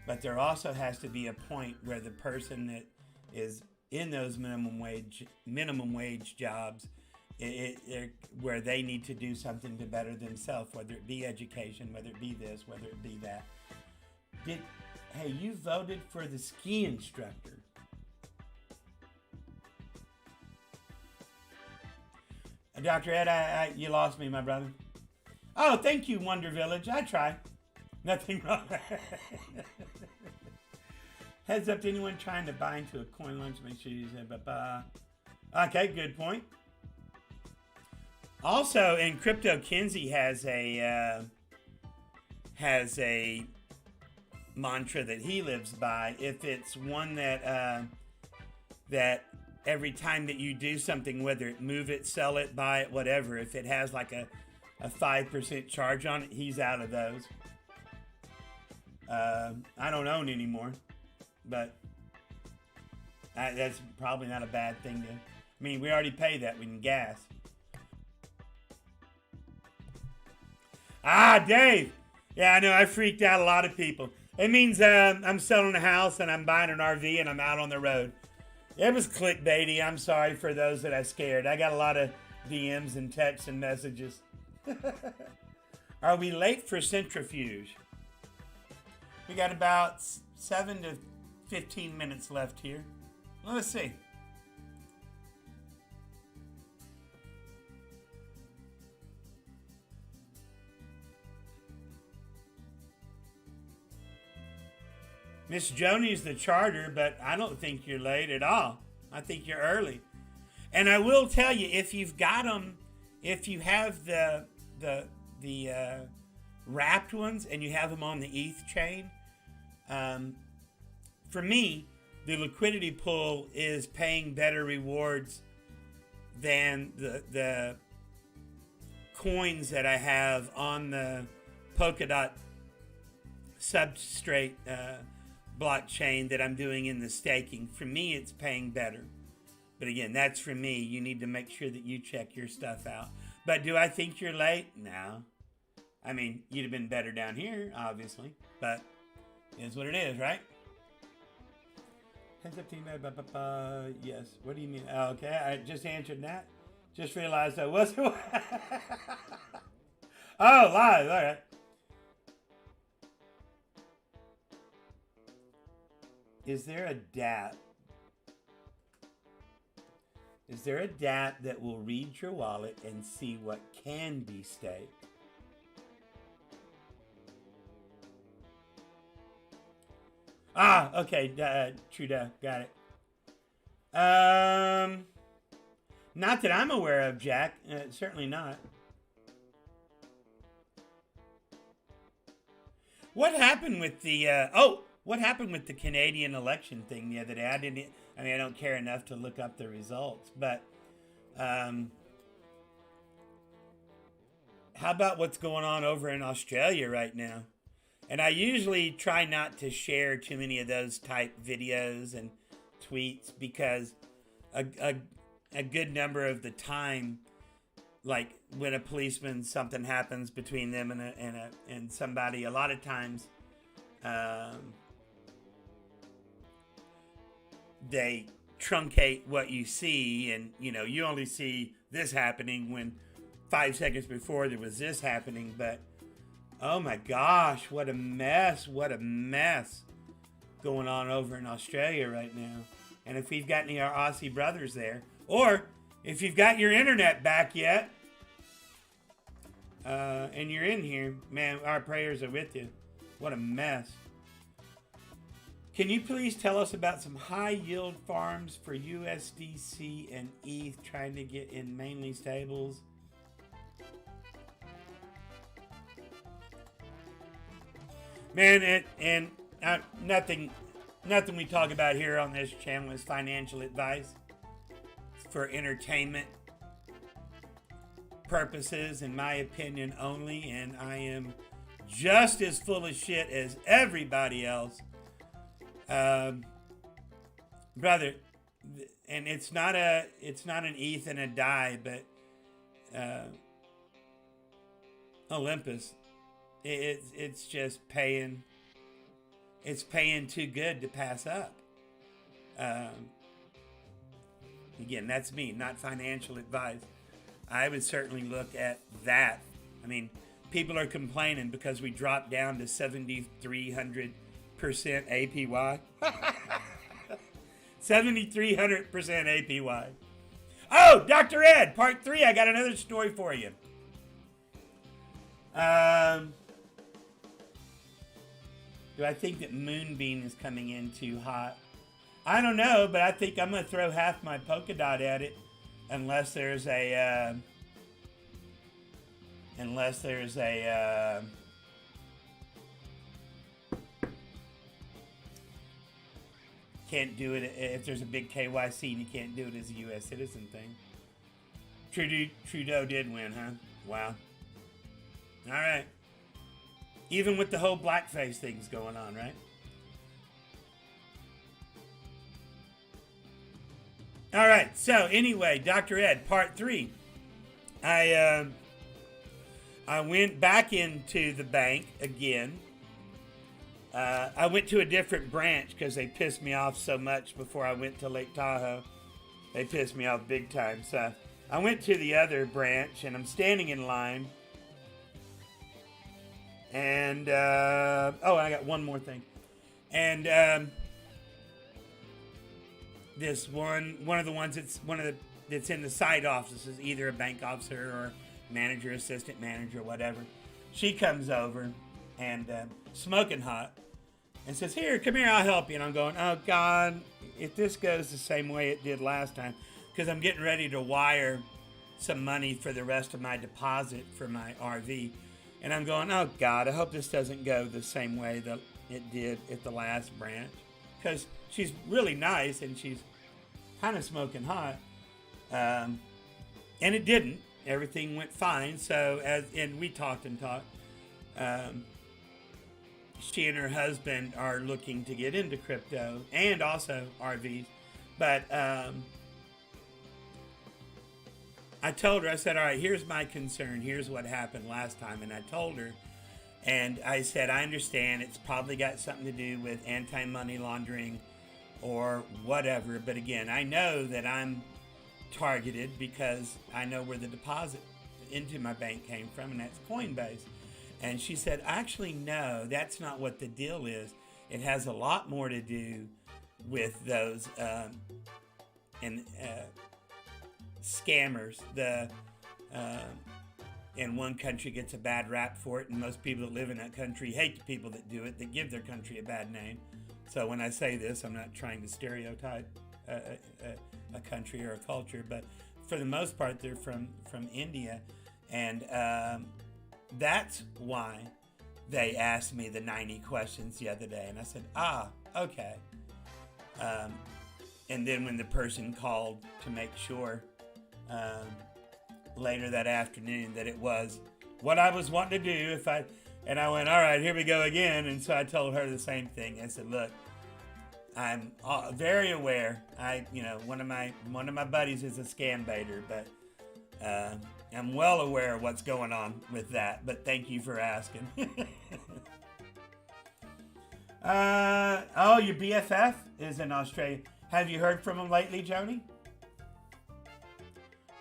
But there also has to be a point where the person that is in those minimum wage jobs, where they need to do something to better themselves, whether it be education, whether it be this, whether it be that. Hey, you voted for the ski instructor. Dr. Ed, you lost me, my brother. Oh, thank you, Wonder Village. I try. Nothing wrong. Heads up to anyone trying to buy into a coin launch. Make sure you say bye-bye. Okay, good point. Also, in Crypto Kinsey has a mantra that he lives by. If it's one that that every time that you do something, whether it move it, sell it, buy it, whatever, if it has like a 5% charge on it, he's out of those. I don't own anymore, but that's probably not a bad thing to. I mean, we already pay that with gas. Ah, Dave. Yeah, I know. I freaked out a lot of people. It means I'm selling a house and I'm buying an RV and I'm out on the road. It was clickbaity. I'm sorry for those that I scared. I got a lot of DMs and texts and messages. Are we late for centrifuge? We got about 7 to 15 minutes left here. Let's see. Miss Joni's the charter, but I don't think you're late at all. I think you're early. And I will tell you, if you've got them, if you have the wrapped ones and you have them on the ETH chain, for me, the liquidity pool is paying better rewards than the coins that I have on the Polkadot substrate blockchain that I'm doing in the staking. For me, it's paying better. But again, that's for me. You need to make sure that you check your stuff out. But do I think you're late? No. I mean, you'd have been better down here, obviously. But it is what it is, right? Heads up team. Yes. What do you mean? Oh, okay, I just answered that. Just realized I was. Oh, live. All right. Is there a DApp? Is there a DApp that will read your wallet and see what can be staked? Ah, okay, Trudeau, got it. Not that I'm aware of, Jack. Certainly not. What happened with the? what happened with the Canadian election thing the other day? I don't care enough to look up the results, but how about what's going on over in Australia right now? And I usually try not to share too many of those type videos and tweets because a good number of the time, like when a policeman, something happens between them and somebody, a lot of times they truncate what you see, and you only see this happening when 5 seconds before there was this happening. But oh my gosh, what a mess going on over in Australia right now. And if we've got any of our Aussie brothers there, or if you've got your internet back yet, and you're in here, man, our prayers are with you. What a mess. Can you please tell us about some high-yield farms for USDC and ETH trying to get in mainly stables? Man, nothing we talk about here on this channel is financial advice. It's for entertainment purposes, in my opinion only, and I am just as full of shit as everybody else. Brother, and it's not an ETH and a DAI, but Olympus, it's just paying. It's paying too good to pass up. Again, that's me, not financial advice. I would certainly look at that. I mean, people are complaining because we dropped down to 7,300% APY. 7,300% APY. Oh, Dr. Ed, part 3. I got another story for you. Do I think that Moonbeam is coming in too hot? I don't know, but I think I'm going to throw half my Polkadot at it unless there's a can't do it if there's a big KYC and you can't do it as a U.S. citizen thing. Trudeau did win, huh? Wow. All right. Even with the whole blackface things going on, right? All right. So anyway, Dr. Ed, part 3. I went back into the bank again. I went to a different branch because they pissed me off so much before I went to Lake Tahoe. They pissed me off big time. So I went to the other branch, and I'm standing in line. And, I got one more thing. And this one of the ones that's in the side office is either a bank officer or manager, assistant manager, whatever. She comes over and smoking hot and says, come here, I'll help you. And I'm going, oh God, if this goes the same way it did last time, because I'm getting ready to wire some money for the rest of my deposit for my RV. And I'm going, oh God, I hope this doesn't go the same way that it did at the last branch. Because she's really nice and she's kind of smoking hot. And it didn't. Everything went fine. So, and we talked and talked. She and her husband are looking to get into crypto and also RVs. But I told her, I said, all right, here's my concern. Here's what happened last time. And I told her, and I said, I understand it's probably got something to do with anti-money laundering or whatever. But again, I know that I'm targeted because I know where the deposit into my bank came from, and that's Coinbase. And she said, actually, no, that's not what the deal is. It has a lot more to do with those scammers. And one country gets a bad rap for it, and most people that live in that country hate the people that do it, that give their country a bad name. So when I say this, I'm not trying to stereotype a country or a culture, but for the most part, they're from India, and that's why they asked me the 90 questions the other day, and I said, okay. And then when the person called to make sure later that afternoon that it was what I was wanting to do, and I went, all right, here we go again. And so I told her the same thing. I said, look, I'm very aware. One of my buddies is a scam baiter, but I'm well aware of what's going on with that. But thank you for asking. Your BFF is in Australia. Have you heard from him lately, Joni?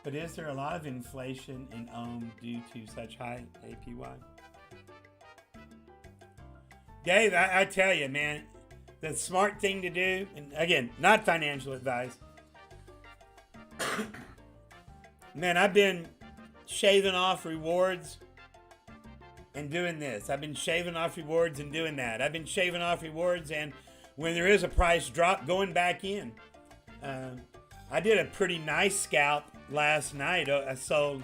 But is there a lot of inflation in OM due to such high APY? Dave, I tell you, man, the smart thing to do, and again, not financial advice. Man, I've been shaving off rewards and doing this. I've been shaving off rewards and doing that. I've been shaving off rewards, and when there is a price drop, going back in. I did a pretty nice scalp last night. I sold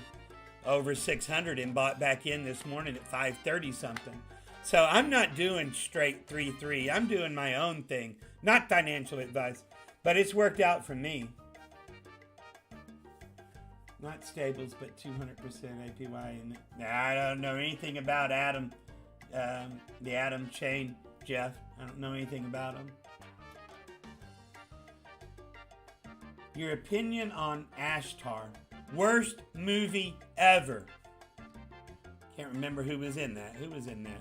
over 600 and bought back in this morning at 530 something. So I'm not doing straight 3-3. I'm doing my own thing. Not financial advice, but it's worked out for me. Not stables, but 200% APY. I don't know anything about Atom, the Atom chain, Jeff. I don't know anything about them. Your opinion on Ashtar. Worst movie ever. Can't remember who was in that. Who was in that?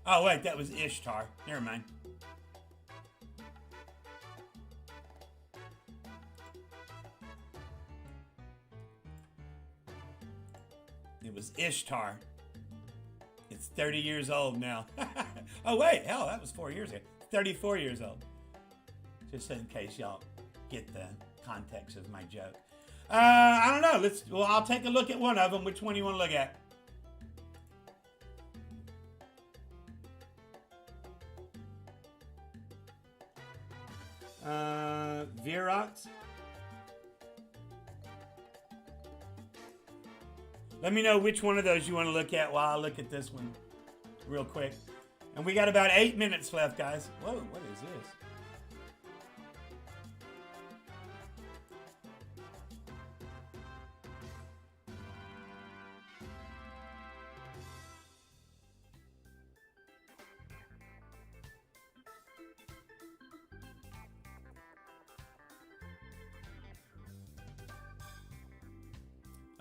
Oh, wait, that was Ishtar. Never mind. It was Ishtar. It's 30 years old now. Oh, wait. Hell, that was 4 years ago. 34 years old. Just in case y'all get the context of my joke. I don't know. I'll take a look at one of them. Which one do you want to look at? Virox. Let me know which one of those you want to look at while I look at this one real quick. And we got about 8 minutes left, guys. Whoa, what is this?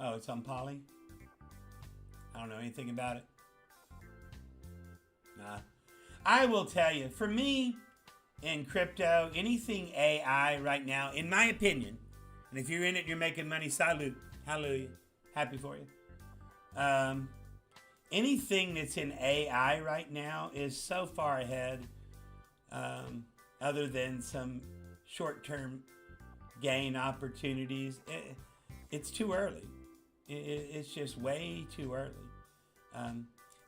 Oh, it's on Poly? I don't know anything about it. Nah. I will tell you, for me, in crypto, anything AI right now, in my opinion, and if you're in it, you're making money, salute, hallelujah, happy for you. Anything that's in AI right now is so far ahead, other than some short-term gain opportunities. It's too early. It's just way too early.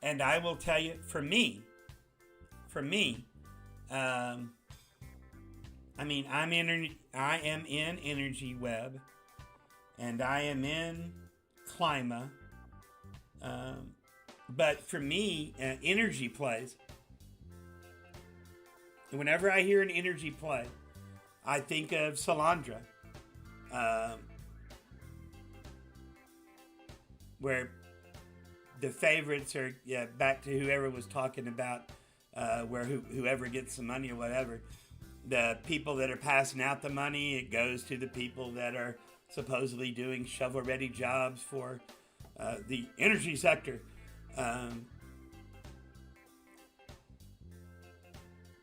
And I will tell you, for me, I mean, I am in Energy Web, and I am in Clima. But for me, energy plays. Whenever I hear an energy play, I think of Solandra. Where the favorites are, back to whoever was talking about, where whoever gets the money or whatever, the people that are passing out the money, it goes to the people that are supposedly doing shovel-ready jobs for the energy sector.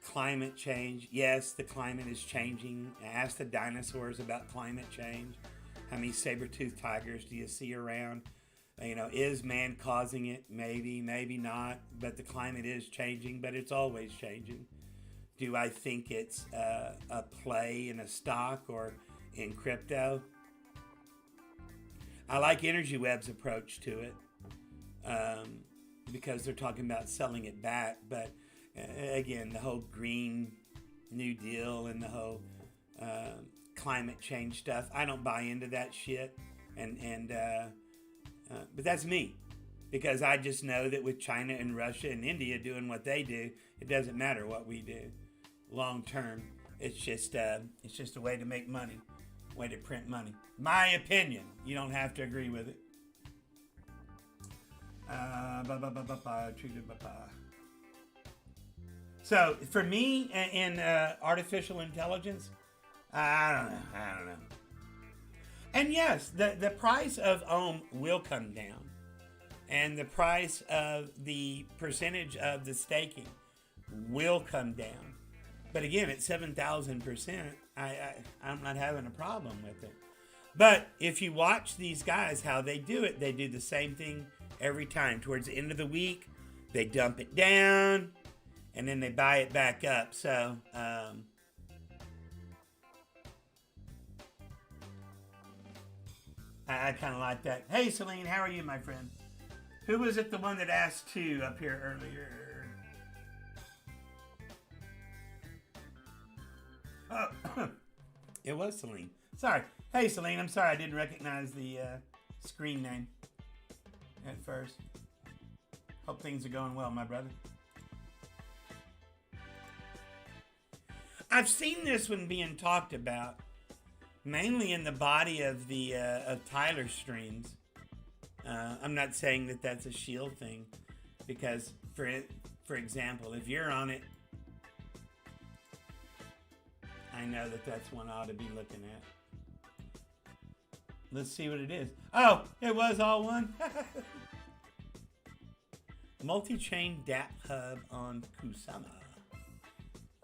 Climate change. Yes, the climate is changing. Ask the dinosaurs about climate change. How many saber-toothed tigers do you see around? Is man causing it? Maybe, maybe not. But the climate is changing, but it's always changing. Do I think it's a play in a stock or in crypto? I like Energy Web's approach to it because they're talking about selling it back. But again, the whole Green New Deal and the whole climate change stuff, I don't buy into that shit. But that's me, because I just know that with China and Russia and India doing what they do, it doesn't matter what we do. Long term, it's just a way to make money, way to print money. My opinion. You don't have to agree with it. So for me, in artificial intelligence, I don't know. And yes, the price of Ohm will come down, and the price of the percentage of the staking will come down. But again, at 7,000%, I'm not having a problem with it. But if you watch these guys, how they do it, they do the same thing every time. Towards the end of the week, they dump it down, and then they buy it back up. So, I kind of like that. Hey, Celine, how are you, my friend? Who was it, the one that asked two up here earlier? Oh, it was Celine. Sorry. Hey, Celine, I'm sorry I didn't recognize the screen name at first. Hope things are going well, my brother. I've seen this one being talked about mainly in the body of the of Tyler streams. I'm not saying that that's a shield thing, because for example, if you're on it, I know that that's one I ought to be looking at. Let's see what it is. Oh, it was all one. Multi-chain DApp hub on Kusama.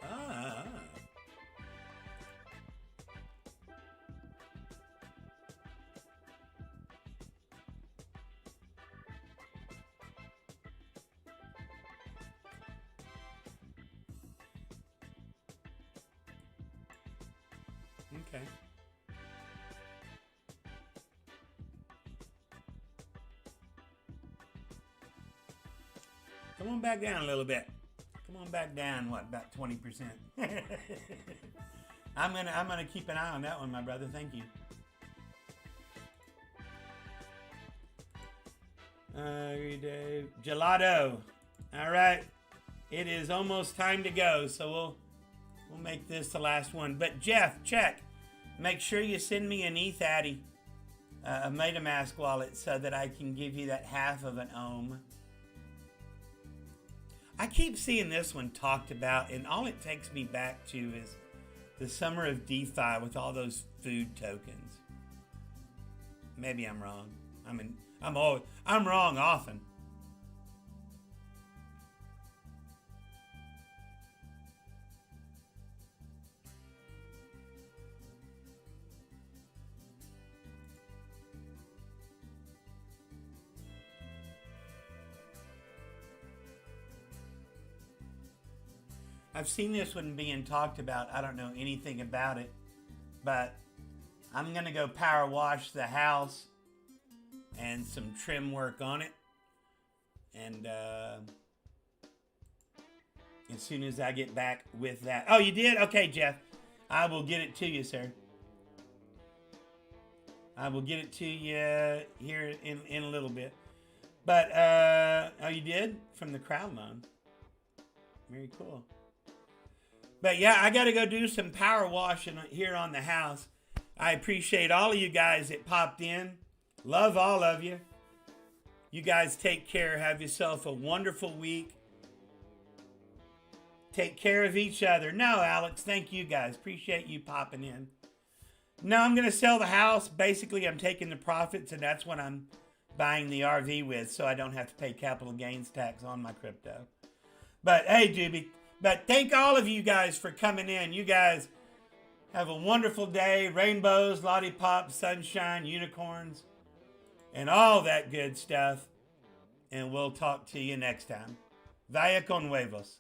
Ah. Okay. Come on back down a little bit. Come on back down, what, about 20%? I'm gonna keep an eye on that one, my brother. Thank you. Dave. Gelato. All right. It is almost time to go, so we'll make this the last one. But Jeff, check. Make sure you send me an ETH Addy, a MetaMask wallet, so that I can give you that half of an ohm. I keep seeing this one talked about, and all it takes me back to is the summer of DeFi with all those food tokens. Maybe I'm wrong. I'm wrong often. I've seen this one being talked about. I don't know anything about it, but I'm going to go power wash the house and some trim work on it. And as soon as I get back with that. Oh, you did? Okay, Jeff. I will get it to you, sir. I will get it to you here in a little bit. But, oh, you did? From the crowd loan. Very cool. But yeah, I got to go do some power washing here on the house. I appreciate all of you guys that popped in. Love all of you. You guys take care. Have yourself a wonderful week. Take care of each other. No, Alex, thank you guys. Appreciate you popping in. No, I'm going to sell the house. Basically, I'm taking the profits, and that's what I'm buying the RV with, so I don't have to pay capital gains tax on my crypto. But hey, Doobie. But thank all of you guys for coming in. You guys have a wonderful day. Rainbows, lollipops, sunshine, unicorns, and all that good stuff. And we'll talk to you next time. Vaya con huevos.